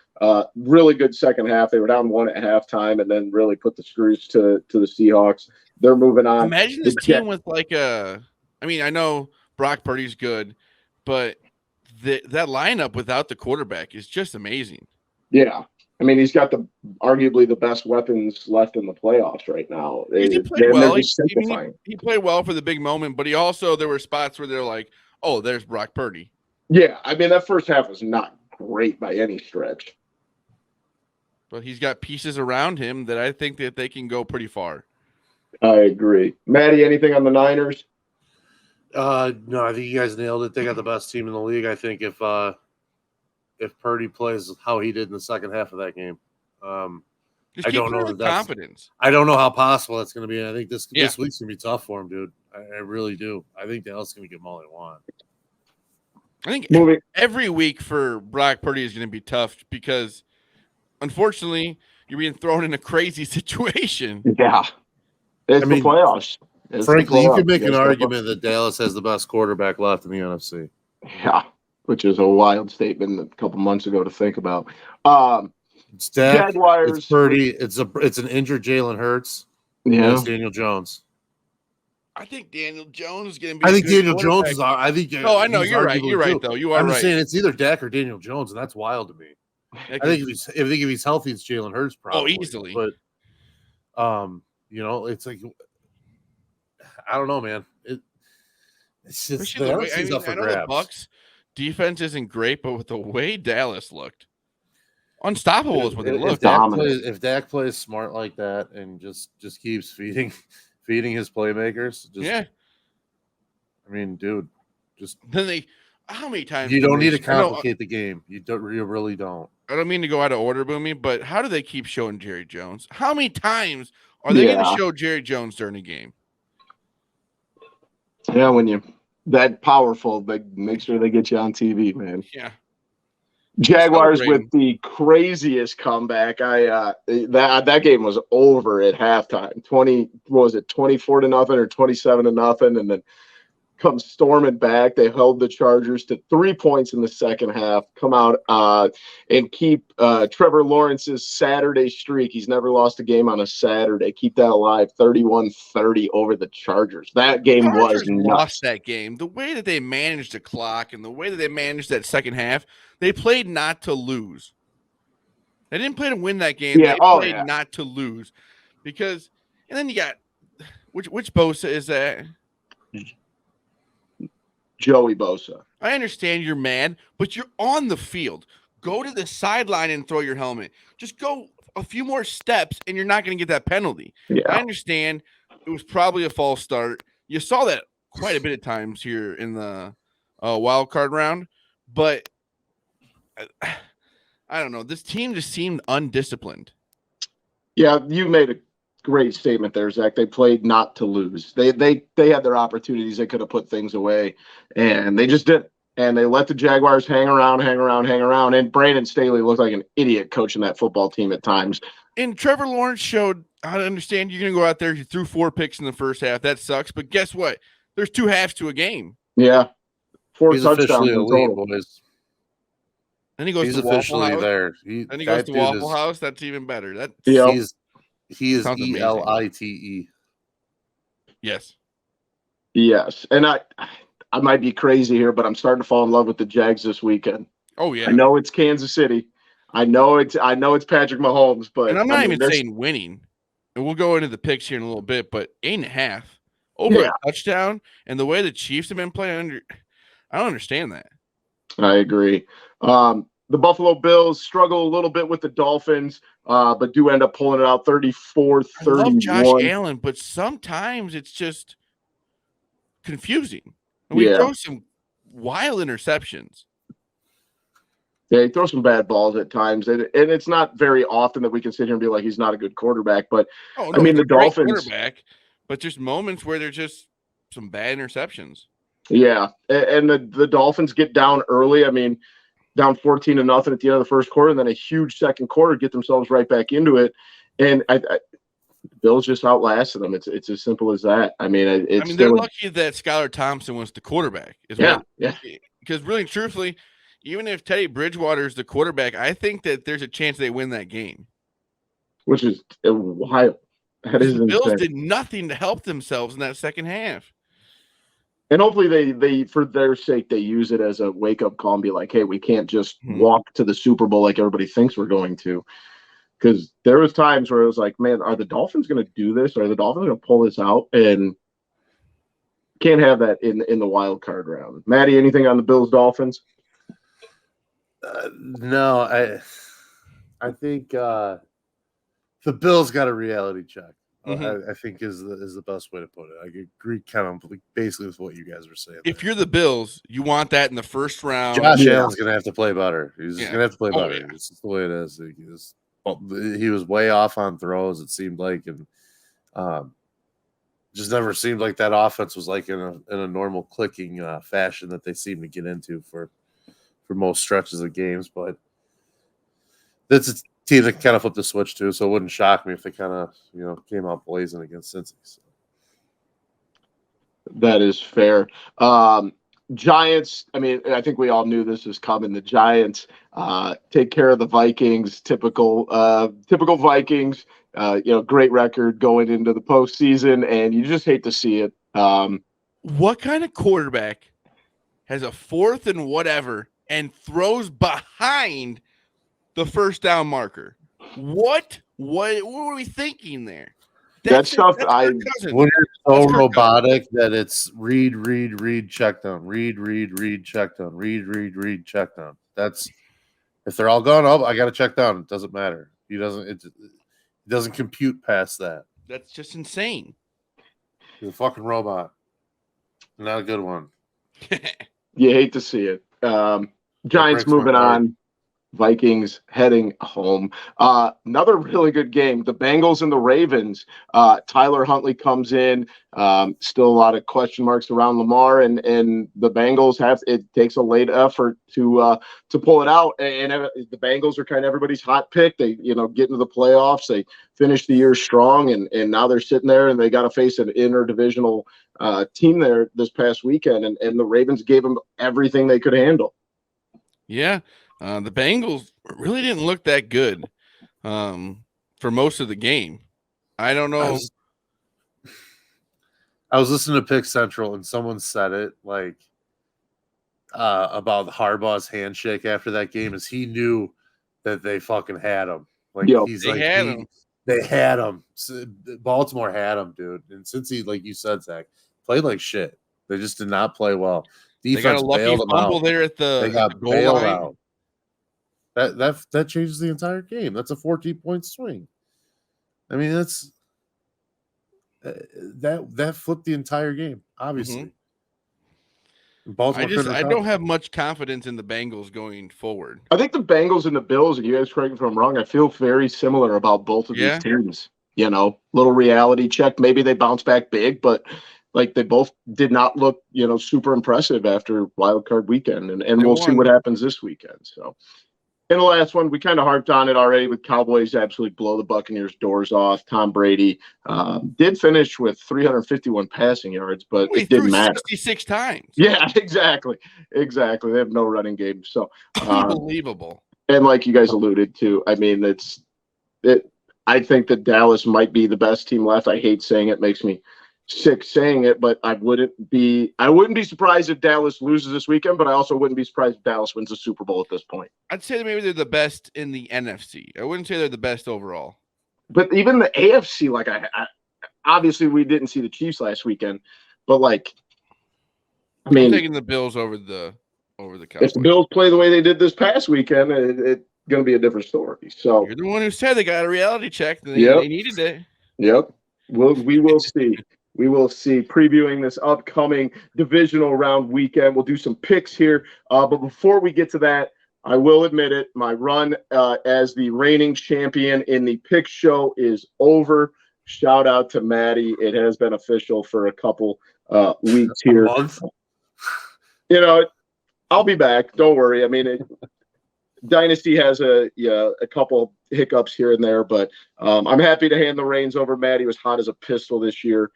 Really good second half. They were down 1 at halftime and then really put the screws to the Seahawks. They're moving on. Imagine this team with I know Brock Purdy's good, but that lineup without the quarterback is just amazing. Yeah. I mean, he's got arguably the best weapons left in the playoffs right now. He played well. He played well for the big moment, but there were spots where they're like, oh, there's Brock Purdy. Yeah. I mean, that first half was not great by any stretch. But he's got pieces around him that I think that they can go pretty far. I agree. Maddie, anything on the Niners? No, I think you guys nailed it. They got the best team in the league. I think if Purdy plays how he did in the second half of that game, I don't know that confidence. I don't know how possible that's going to be. And I think this week's going to be tough for him, dude. I really do. I think Dallas is going to get them all they want. I think every week for Brock Purdy is going to be tough because, unfortunately, you're being thrown in a crazy situation. Yeah, the playoffs. Frankly, you could make an argument that Dallas has the best quarterback left in the NFC. Yeah, which is a wild statement a couple months ago to think about. It's Dak, Jaguars. It's Purdy. It's an injured Jalen Hurts. Yeah, it's Daniel Jones. I think Daniel Jones is going to be. I think Daniel Jones is. I think. No, I know you're right. You're right, though. You are right. I'm just saying it's either Dak or Daniel Jones, and that's wild to me. I think if he's healthy, it's Jalen Hurts probably. Oh, easily. But, it's like. I don't know, man. It's just I know the Bucs defense isn't great, but with the way Dallas looked, unstoppable is what they looked. If Dak plays smart like that and just keeps feeding his playmakers, I mean, dude, just then how many times you don't need to complicate the game. You really don't. I don't mean to go out of order, Boomy, but how do they keep showing Jerry Jones? How many times are they going to show Jerry Jones during a game? Yeah, when you're that powerful, they make sure they get you on TV, man. Yeah. Jaguars with the craziest comeback. That game was over at halftime. 24-0 or 27-0, and then come storming back. They held the Chargers to 3 points in the second half. Come out and keep Trevor Lawrence's Saturday streak. He's never lost a game on a Saturday. Keep that alive. 31-30 over the Chargers. That game was nuts. Lost that game. The way that they managed the clock and the way that they managed that second half, they played not to lose. They didn't play to win that game. Yeah. They played not to lose. And then you got which Bosa is that? Joey Bosa. I understand you're mad, but you're on the field. Go to the sideline and throw your helmet. Just go a few more steps, and you're not going to get that penalty. Yeah. I understand it was probably a false start. You saw that quite a bit of times here in the wild card round, but I don't know. This team just seemed undisciplined. Yeah, you made a great statement there, Zach. They played not to lose. They had their opportunities. They could have put things away, and they just didn't. And they let the Jaguars hang around. And Brandon Staley looked like an idiot coaching that football team at times. And Trevor Lawrence showed how to understand you're going to go out there. You threw 4 picks in the first half. That sucks. But guess what? There's 2 halves to a game. Yeah. 4 He's touchdowns officially in elite, total. boys. Then he goes He's to Waffle officially House. there. Then he goes to Waffle House. That's even better. He is Sounds amazing. ELITE. Yes. Yes. And I might be crazy here, but I'm starting to fall in love with the Jags this weekend. Oh yeah. I know it's Kansas City. I know it's Patrick Mahomes, but and I'm not even saying winning. And we'll go into the picks here in a little bit, but 8.5 over a touchdown, and the way the Chiefs have been playing I don't understand that. I agree. The Buffalo Bills struggle a little bit with the Dolphins, but do end up pulling it out 34-31. I love Josh Allen, but sometimes it's just confusing. And we throw some wild interceptions. Yeah, he throws some bad balls at times, and it's not very often that we can sit here and be like he's not a good quarterback. But I mean, the Dolphins, quarterback, but there's moments where there's just some bad interceptions. Yeah, and the Dolphins get down early. I mean, down 14-0 at the end of the first quarter, and then a huge second quarter, get themselves right back into it. And Bills just outlasted them. It's as simple as that. I mean, they're lucky that Skylar Thompson was the quarterback. Yeah. Because really, truthfully, even if Teddy Bridgewater is the quarterback, I think that there's a chance they win that game. Which is wild. That is the Bills insane. did nothing to help themselves in that second half. And hopefully they for their sake, they use it as a wake-up call and be like, hey, we can't just walk to the Super Bowl like everybody thinks we're going to. Because there was times where it was like, man, are the Dolphins going to do this? Are the Dolphins going to pull this out? And can't have that in the wild card round. Maddie, anything on the Bills-Dolphins? No, I think the Bills got a reality check. I think is the best way to put it. I agree kind of basically with what you guys were saying. If you're the Bills, you want that in the first round. Josh Allen's going to have to play better. He's going to have to play better. Yeah. It's just the way it is. He was way off on throws, it seemed like, and just never seemed like that offense was like in a normal clicking fashion that they seem to get into for most stretches of games. But that's a team that kind of flipped the switch too, so it wouldn't shock me if they kind of came out blazing against Cincy. So. That is fair. Giants, I mean, I think we all knew this was coming. The Giants take care of the Vikings, typical Vikings, great record going into the postseason, and you just hate to see it. What kind of quarterback has a 4th and whatever and throws behind the first down marker? What were we thinking there? That stuff when you're so robotic that it's read, check down, read, check down, read, check down. That's if they're all gone. Oh, I got to check down. It doesn't matter. It doesn't compute past that. That's just insane. He's a fucking robot. Not a good one. You hate to see it. Giants moving on. Vikings heading home. Another really good game. The Bengals and the Ravens. Tyler Huntley comes in. Still a lot of question marks around Lamar, and the Bengals it takes a late effort to pull it out. And the Bengals are kind of everybody's hot pick. They get into the playoffs. They finish the year strong, and now they're sitting there and they got to face an interdivisional team there this past weekend, and the Ravens gave them everything they could handle. Yeah. The Bengals really didn't look that good for most of the game. I don't know. I was listening to Pick Central, and someone said it about Harbaugh's handshake after that game, is he knew that they fucking had him. They had him. Baltimore had him, dude. And since he, like you said, Zach, played like shit. They just did not play well. Defense they got a lucky fumble there at the goal bailed line. Out. That changes the entire game. That's a 14-point swing. I mean, that's that flipped the entire game. Obviously, I don't have much confidence in the Bengals going forward. I think the Bengals and the Bills, and you guys correct me if I'm wrong, I feel very similar about both of these teams. Little reality check. Maybe they bounce back big, but like they both did not look, super impressive after Wild Card weekend, and we'll see what happens this weekend. So, in the last one, we kind of harped on it already with Cowboys absolutely blow the Buccaneers' doors off. Tom Brady did finish with 351 passing yards, but it didn't matter. 66 times. Yeah, exactly. They have no running game. So unbelievable. And like you guys alluded to, I mean, I think that Dallas might be the best team left. I hate saying it, makes me sick saying it, but I wouldn't be surprised if Dallas loses this weekend, but I also wouldn't be surprised if Dallas wins the Super Bowl at this point. I'd say that maybe they're the best in the NFC. I wouldn't say they're the best overall. But even the AFC, like I obviously we didn't see the Chiefs last weekend, but like I mean, I'm taking the Bills over the Cowboys. If the Bills play the way they did this past weekend, it's going to be a different story. So you're the one who said they got a reality check. They needed it. Yep. We will see. We will see. Previewing this upcoming divisional round weekend. We'll do some picks here. But before we get to that, I will admit it. My run as the reigning champion in the pick show is over. Shout out to Maddie. It has been official for a couple weeks here. A month? I'll be back. Don't worry. I mean, Dynasty has a couple hiccups here and there, but I'm happy to hand the reins over. Matt, he was hot as a pistol this year.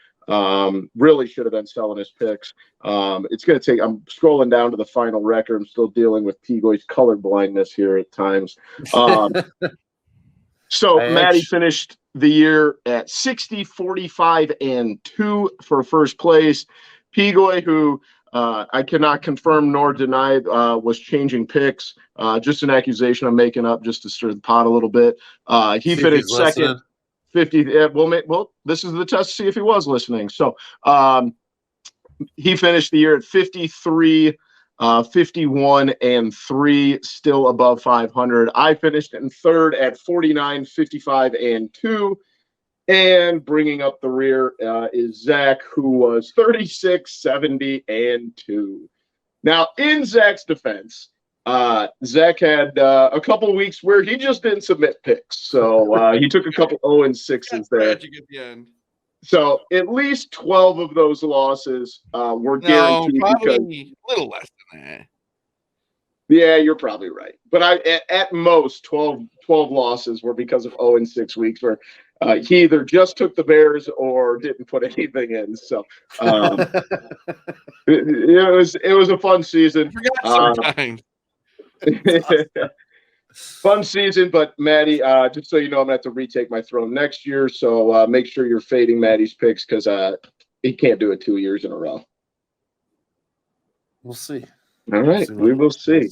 Really should have been selling his picks. It's going to take. I'm scrolling down to the final record. I'm still dealing with Pigoy's color blindness here at times. So Maddie finished the year at 60, 45, and 2 for first place. Pigoy, who I cannot confirm nor deny was changing picks. Just an accusation I'm making up just to stir the pot a little bit. He finished second. 50. Well, this is the test to see if he was listening. So he finished the year at 53, 51, and 3, still above 500. I finished in third at 49, 55, and 2. And bringing up the rear is Zach, who was 36, 70, and 2. Now, in Zach's defense, Zach had a couple of weeks where he just didn't submit picks. So he took a couple 0-6s there. At the end. So at least 12 of those losses were guaranteed. Probably a little less than that. Yeah, you're probably right. But at most 12 losses were because of 0-6 weeks where he either just took the Bears or didn't put anything in. So it was a fun season. Sometimes. Fun season, but Maddie, just so you know, I'm gonna have to retake my throne next year. So make sure you're fading Maddie's picks because he can't do it 2 years in a row. We'll see. All right, we will see.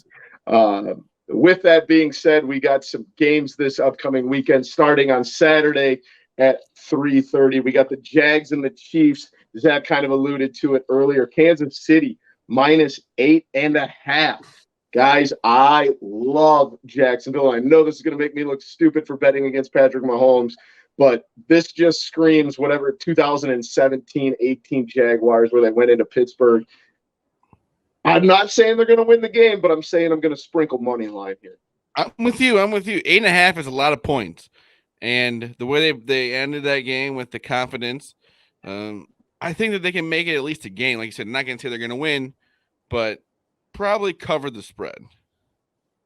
With that being said, we got some games this upcoming weekend starting on Saturday at 3:30. We got the Jags and the Chiefs. Zach kind of alluded to it earlier. Kansas City -8.5. Guys, I love Jacksonville. I know this is going to make me look stupid for betting against Patrick Mahomes, but this just screams 2017-18 Jaguars where they went into Pittsburgh. I'm not saying they're going to win the game, but I'm saying I'm going to sprinkle money line here. I'm with you. 8.5 is a lot of points. And the way they ended that game with the confidence, I think that they can make it at least a game. Like you said, I'm not going to say they're going to win, but probably cover the spread.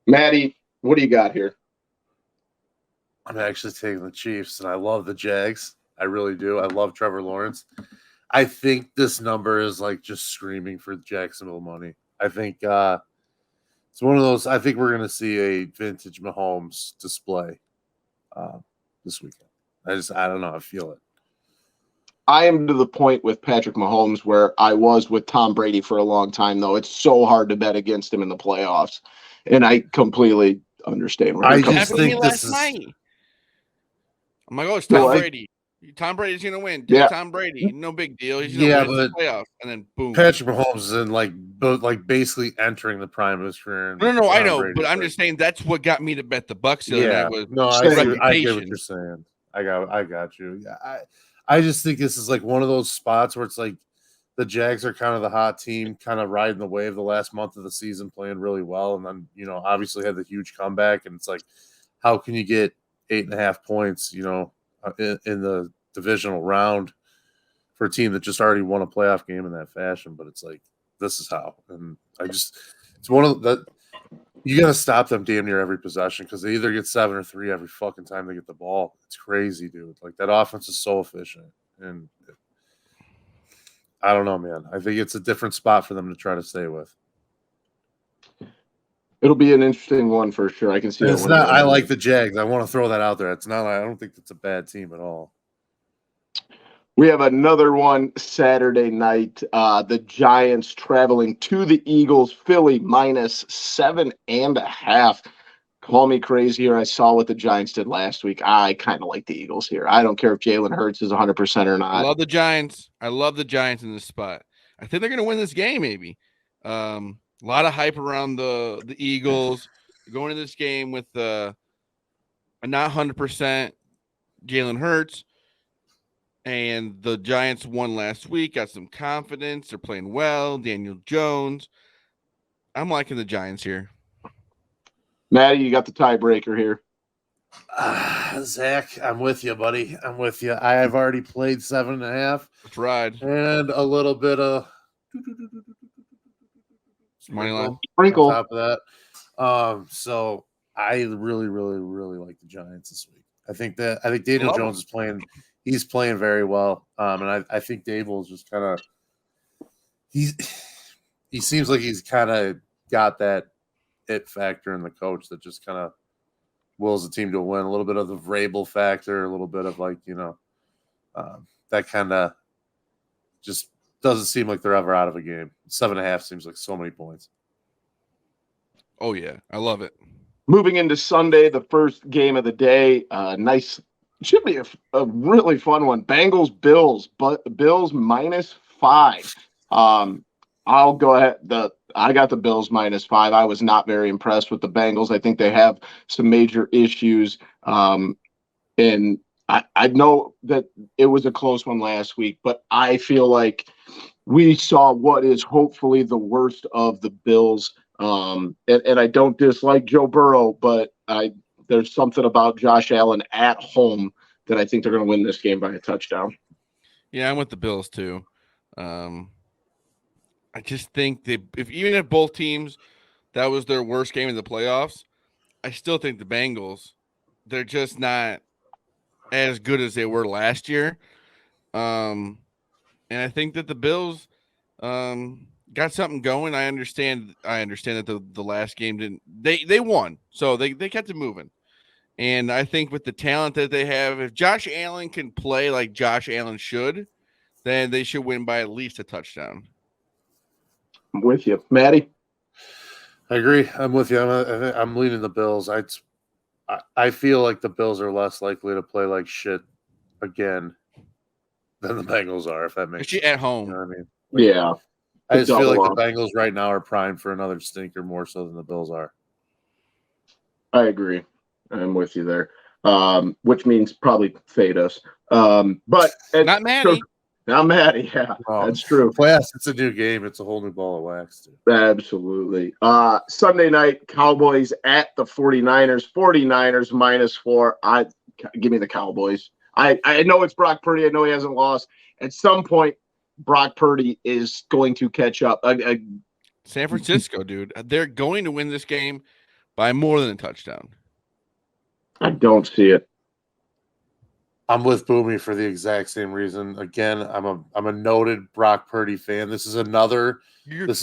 Maddie, what do you got here? I'm actually taking the Chiefs, and I love the Jags. I really do. I love Trevor Lawrence. I think this number is like just screaming for Jacksonville money. I think it's one of those. I think we're going to see a vintage Mahomes display this weekend. I don't know. I feel it. I am to the point with Patrick Mahomes where I was with Tom Brady for a long time, though. It's so hard to bet against him in the playoffs, and I completely understand. I just think this is. I'm like, oh, it's Tom Brady. Tom Brady's going to win. Yeah. Tom Brady, no big deal. He's going to win the playoffs, and then boom. Patrick Mahomes is in like basically entering the prime of his career. No, I know, but I'm just saying that's what got me to bet the Bucs. Yeah, I get what you're saying. I got you. Yeah, I just think this is like one of those spots where it's like the Jags are kind of the hot team, kind of riding the wave the last month of the season, playing really well. And then, obviously had the huge comeback. And it's like, how can you get 8.5 points, in the divisional round for a team that just already won a playoff game in that fashion? But it's like, this is how. And it's one of the, you got to stop them damn near every possession because they either get 7 or 3 every fucking time they get the ball. It's crazy, dude. Like, that offense is so efficient. And I don't know, man. I think it's a different spot for them to try to stay with. It'll be an interesting one for sure. I can see it's not. I like the Jags. I want to throw that out there. It's not. I don't think it's a bad team at all. We have another one Saturday night. The Giants traveling to the Eagles. Philly -7.5. Call me crazy here. I saw what the Giants did last week. I kind of like the Eagles here. I don't care if Jalen Hurts is 100% or not. I love the Giants. I love the Giants in this spot. I think they're going to win this game, maybe. A lot of hype around the Eagles. Going into this game with a not 100% Jalen Hurts. And the Giants won last week. Got some confidence. They're playing well. Daniel Jones. I'm liking the Giants here. Maddie, you got the tiebreaker here. Zach, I'm with you, buddy. I'm with you. I have already played 7.5. Let's ride. And a little bit of money line sprinkle on top of that. So I really, really, really like the Giants this week. I think Daniel Jones is playing. He's playing very well. And I think Dable is just kind of he seems like he's kind of got that it factor in the coach that just kind of wills the team to win. A little bit of the Vrabel factor, a little bit of that kind of just doesn't seem like they're ever out of a game. 7.5 seems like so many points. Oh yeah, I love it. Moving into Sunday, the first game of the day. Nice, should be a really fun one. Bengals Bills, but Bills -5. I'll go ahead. I got the Bills -5. I was not very impressed with the Bengals. I think they have some major issues. And I know that it was a close one last week, but I feel like we saw what is hopefully the worst of the Bills. And I don't dislike Joe Burrow, but there's something about Josh Allen at home that I think they're going to win this game by a touchdown. Yeah, I'm with the Bills too. I just think even if both teams, that was their worst game in the playoffs, I still think the Bengals, they're just not as good as they were last year. And I think that the Bills got something going. I understand that the last game didn't. They won, so they kept it moving. And I think with the talent that they have, if Josh Allen can play like Josh Allen should, then they should win by at least a touchdown. I'm with you, Maddie. I agree. I'm with you. I'm leaning the Bills. I feel like the Bills are less likely to play like shit again than the Bengals are, if that makes sense. At home. You know what I mean? Yeah. I just feel like the Bengals right now are primed for another stinker more so than the Bills are. I agree. I'm with you there. Which means probably fade us. But not Maddie. Not Maddie, yeah. That's true. Yes, it's a new game. It's a whole new ball of wax, dude. Absolutely. Sunday night, Cowboys at the 49ers. 49ers -4. Give me the Cowboys. I know it's Brock Purdy. I know he hasn't lost. At some point, Brock Purdy is going to catch up. San Francisco, dude. They're going to win this game by more than a touchdown. I don't see it. I'm with Boomy for the exact same reason. Again, I'm a noted Brock Purdy fan. This is another test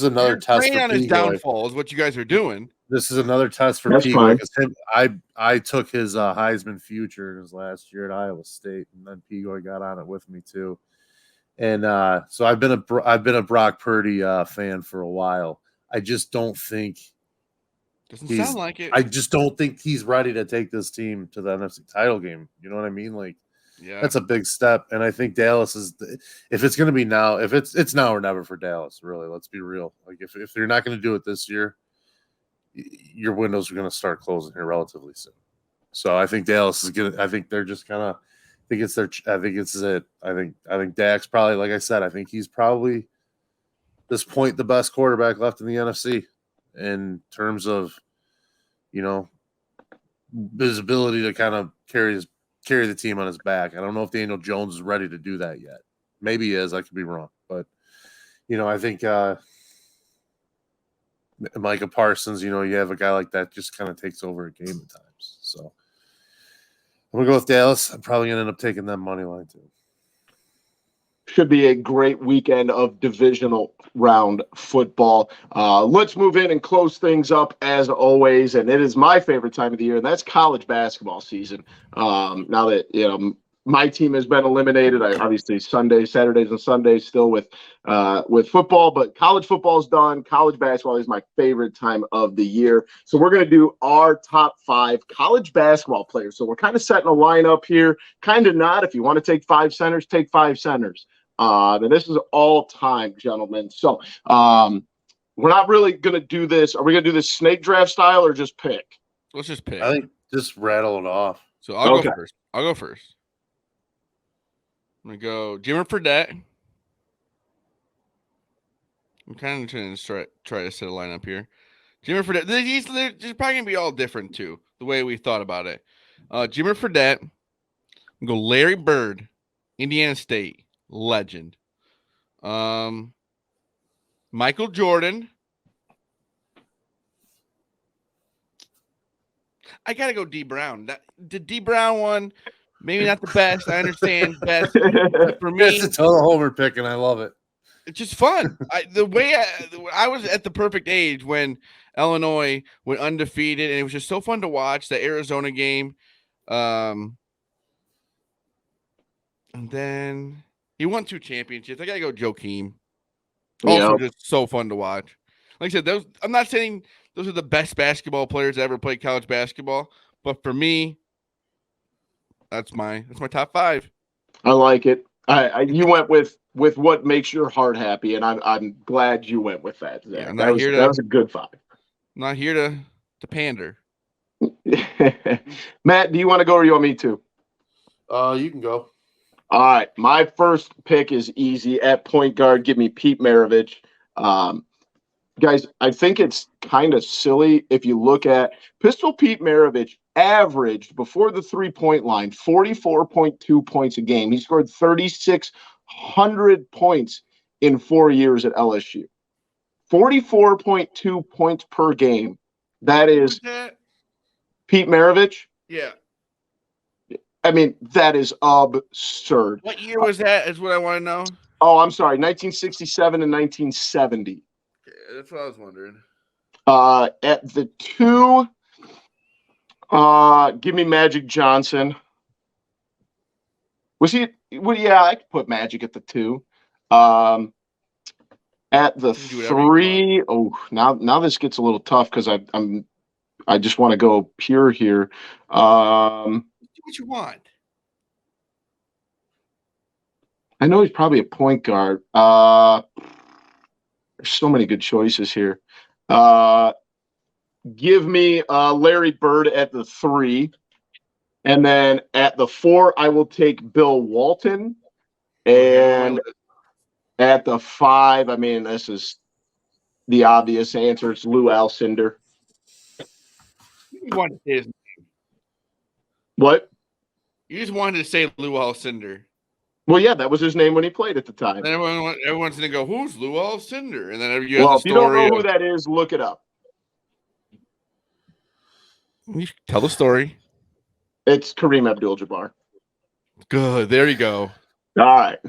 for on his downfall is what you guys are doing. This is another test for Pigo because I took his Heisman future in his last year at Iowa State, and then Pigo got on it with me too. And so I've been a Brock Purdy fan for a while. I just don't think doesn't sound like it. I just don't think he's ready to take this team to the NFC title game. You know what I mean? Like, yeah, that's a big step. And I think Dallas is, if it's going to be now, if it's now or never for Dallas, really, let's be real. Like if you're not going to do it this year, your windows are going to start closing here relatively soon. So I think Dallas is going to, I think they're just I think it's it. I think Dak's probably, like I said, I think he's probably this point the best quarterback left in the NFC in terms of, his ability to kind of carry the team on his back. I don't know if Daniel Jones is ready to do that yet. Maybe he is. I could be wrong. But, I think Micah Parsons, you have a guy like that just kind of takes over a game at times. So I'm going to go with Dallas. I'm probably going to end up taking them money line too. Should be a great weekend of divisional round football. Let's move in and close things up as always, and it is my favorite time of the year, and that's college basketball season. Now that my team has been eliminated, I obviously Saturdays and Sundays still with football, but college football is done. College basketball is my favorite time of the year. So we're going to do our top 5 college basketball players. So we're kind of setting a lineup here, kind of not. If you want to take 5 centers, take 5 centers. And this is all time, gentlemen. So we're not really going to do this. Are we going to do this snake draft style or just pick? Let's just pick. I think just rattle it off. So I'll go first. I'm going to go Jimmer Fredette. I'm kind of trying to try to set a lineup here. Jimmer Fredette. These probably going to be all different, too, the way we thought about it. Jimmer Fredette. I'm going to go Larry Bird, Indiana State. Legend. Michael Jordan. I gotta go D Brown. The D Brown one, maybe not the best. I understand best. But for me, it's a total homer pick, and I love it. It's just fun. I was at the perfect age when Illinois went undefeated, and it was just so fun to watch the Arizona game. And then he won 2 championships. I gotta go Joakim. Also, just so fun to watch. Like I said, I'm not saying those are the best basketball players that ever played college basketball, but for me, that's my top 5. I like it. You went with what makes your heart happy, and I'm glad you went with that. Yeah, that was a good 5. I'm not here to pander. Matt, do you want to go or you want me to? You can go. All right, my first pick is easy. At point guard, give me Pete Maravich. Guys, I think it's kind of silly if you look at Pistol Pete Maravich averaged before the 3-point line 44.2 points a game. He scored 3,600 points in 4 years at LSU. 44.2 points per game. That is Pete Maravich. Yeah. I mean, that is absurd. What year was that is what I want to know. Oh, I'm sorry, 1967 and 1970. Okay, that's what I was wondering. At the 2, give me Magic Johnson. Was he? Well, yeah, I could put Magic at the 2. At the 3, now this gets a little tough because I just want to go pure here. Do what you want. I know he's probably a point guard. There's so many good choices here. Give me Larry Bird at the 3. And then at the 4, I will take Bill Walton. And at the 5, I mean, this is the obvious answer. It's Lou Alcindor. You wanted to say his name. What? You just wanted to say Lou Alcindor. Well, yeah, that was his name when he played at the time. And everyone's going to go, who's Lou Alcindor? And then if you don't know who that is, look it up. You tell the story. It's Kareem Abdul-Jabbar. Good. There you go. All right.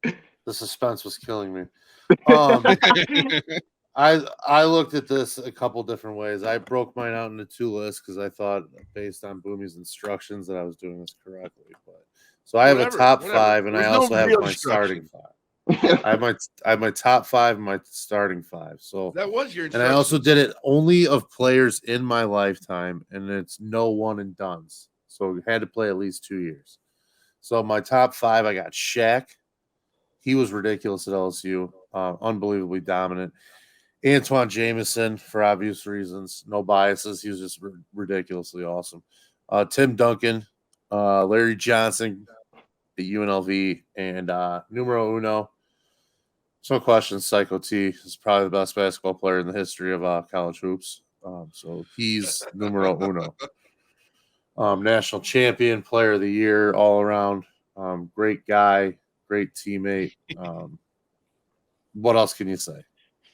The suspense was killing me. I looked at this a couple different ways. I broke mine out into 2 lists because I thought, based on Boomy's instructions, that I was doing this correctly. So I have a top 5, and I also have my starting 5. I have my top 5 and my starting 5. So that was your. And I also did it only of players in my lifetime, and it's no one and dones. So we had to play at least 2 years. So my top 5, I got Shaq. He was ridiculous at LSU, unbelievably dominant. Antoine Jameson, for obvious reasons, no biases. He was just ridiculously awesome. Tim Duncan, Larry Johnson at UNLV, and numero uno, So, question: Psycho T is probably the best basketball player in the history of college hoops. So he's numero uno. National champion, player of the year, all around. Great guy, great teammate. What else can you say?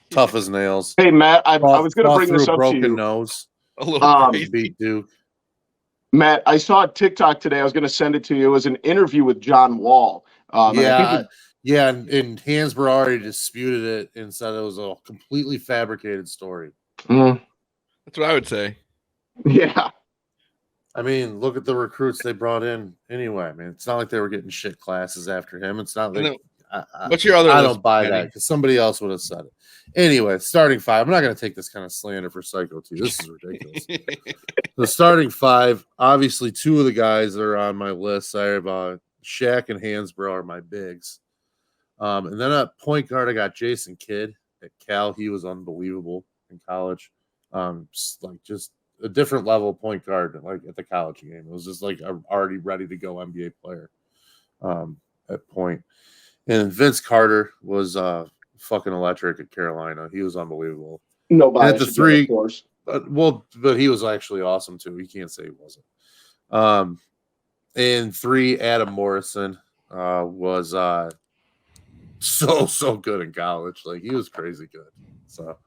Tough as nails. Hey, Matt, I was going to bring this up to you. Broken nose. A little crazy. Beat Duke. Matt, I saw a TikTok today. I was going to send it to you. It was an interview with John Wall. And Hansbrough already disputed it and said it was a completely fabricated story. That's what I would say. Yeah. I mean, look at the recruits they brought in anyway. I mean, it's not like they were getting shit classes after him. It's not like what's your other? I don't buy that because somebody else would have said it. Anyway, starting five. I'm not going to take this kind of slander for Psycho T. This is ridiculous. The starting five, obviously, two of the guys that are on my list. I have Shaq and Hansbrough are my bigs. And then at point guard, I got Jason Kidd at Cal. He was unbelievable in college. Just a different level point guard, like at the college game. It was just like I'm already ready to go NBA player at point. And Vince Carter was fucking electric at Carolina. He was unbelievable. No bias. At the three, of course. But he was actually awesome too. You can't say he wasn't. And three, Adam Morrison was so good in college. Like he was crazy good. So,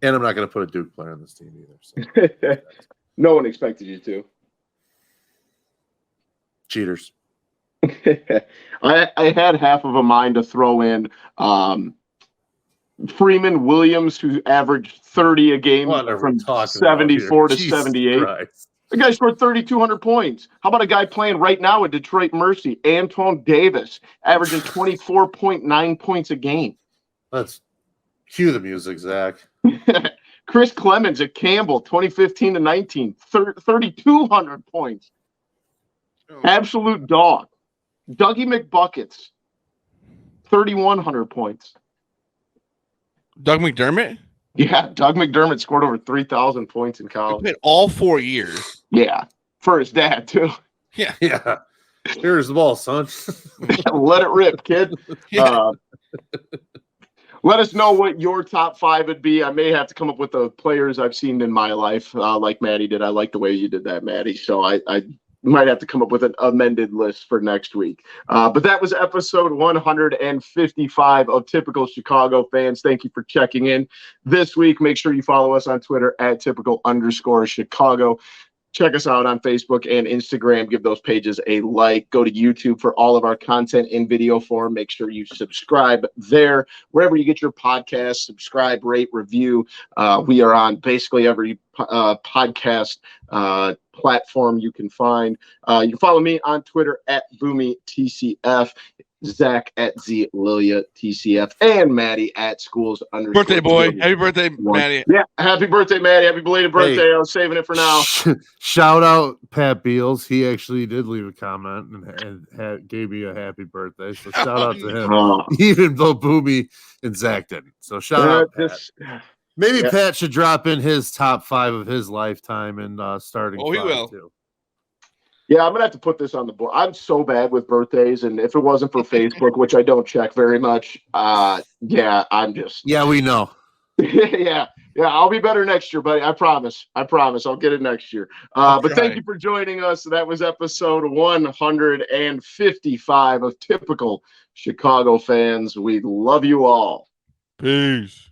and I'm not going to put a Duke player on this team either. So. No one expected you to. Cheaters. I had half of a mind to throw in Freeman Williams, who averaged 30 a game from 74 to 78. Christ. The guy scored 3,200 points. How about a guy playing right now at Detroit Mercy, Antoine Davis, averaging 24.9 points a game? Let's cue the music, Zach. Chris Clemens at Campbell, 2015 to 19, 3,200 points. Absolute dog. Dougie McBuckets, 3,100 points. Doug McDermott? Yeah, Doug McDermott scored over 3,000 points in college. He played all 4 years. Yeah, for his dad, too. Yeah. Here's the ball, son. Let it rip, kid. Yeah. Let us know what your top five would be. I may have to come up with the players I've seen in my life, like Maddie did. I like the way you did that, Maddie. So I might have to come up with an amended list for next week. But that was episode 155 of Typical Chicago Fans. Thank you for checking in this week. Make sure you follow us on Twitter at typical_Chicago. Check us out on Facebook and Instagram. Give those pages a like. Go to YouTube for all of our content in video form. Make sure you subscribe there. Wherever you get your podcasts, subscribe, rate, review. We are on basically every podcast platform you can find. You can follow me on Twitter at BoomyTCF, Zach at ZLiliaTCF, and Maddie at schools_. Birthday boy. Happy birthday, Maddie. Yeah, happy birthday, Maddie. Happy belated birthday. Hey, I was saving it for now. Shout out Pat Beals. He actually did leave a comment and gave me a happy birthday. So shout out to him. Even though Boomy and Zach didn't. So shout out Pat. Maybe Pat should drop in his top 5 of his lifetime and starting. Oh, he will. Too. Yeah, I'm going to have to put this on the board. I'm so bad with birthdays, and if it wasn't for Facebook, which I don't check very much, I'm just... Yeah, we know. yeah, I'll be better next year, buddy. I promise. I'll get it next year. But thank you for joining us. That was episode 155 of Typical Chicago Fans. We love you all. Peace.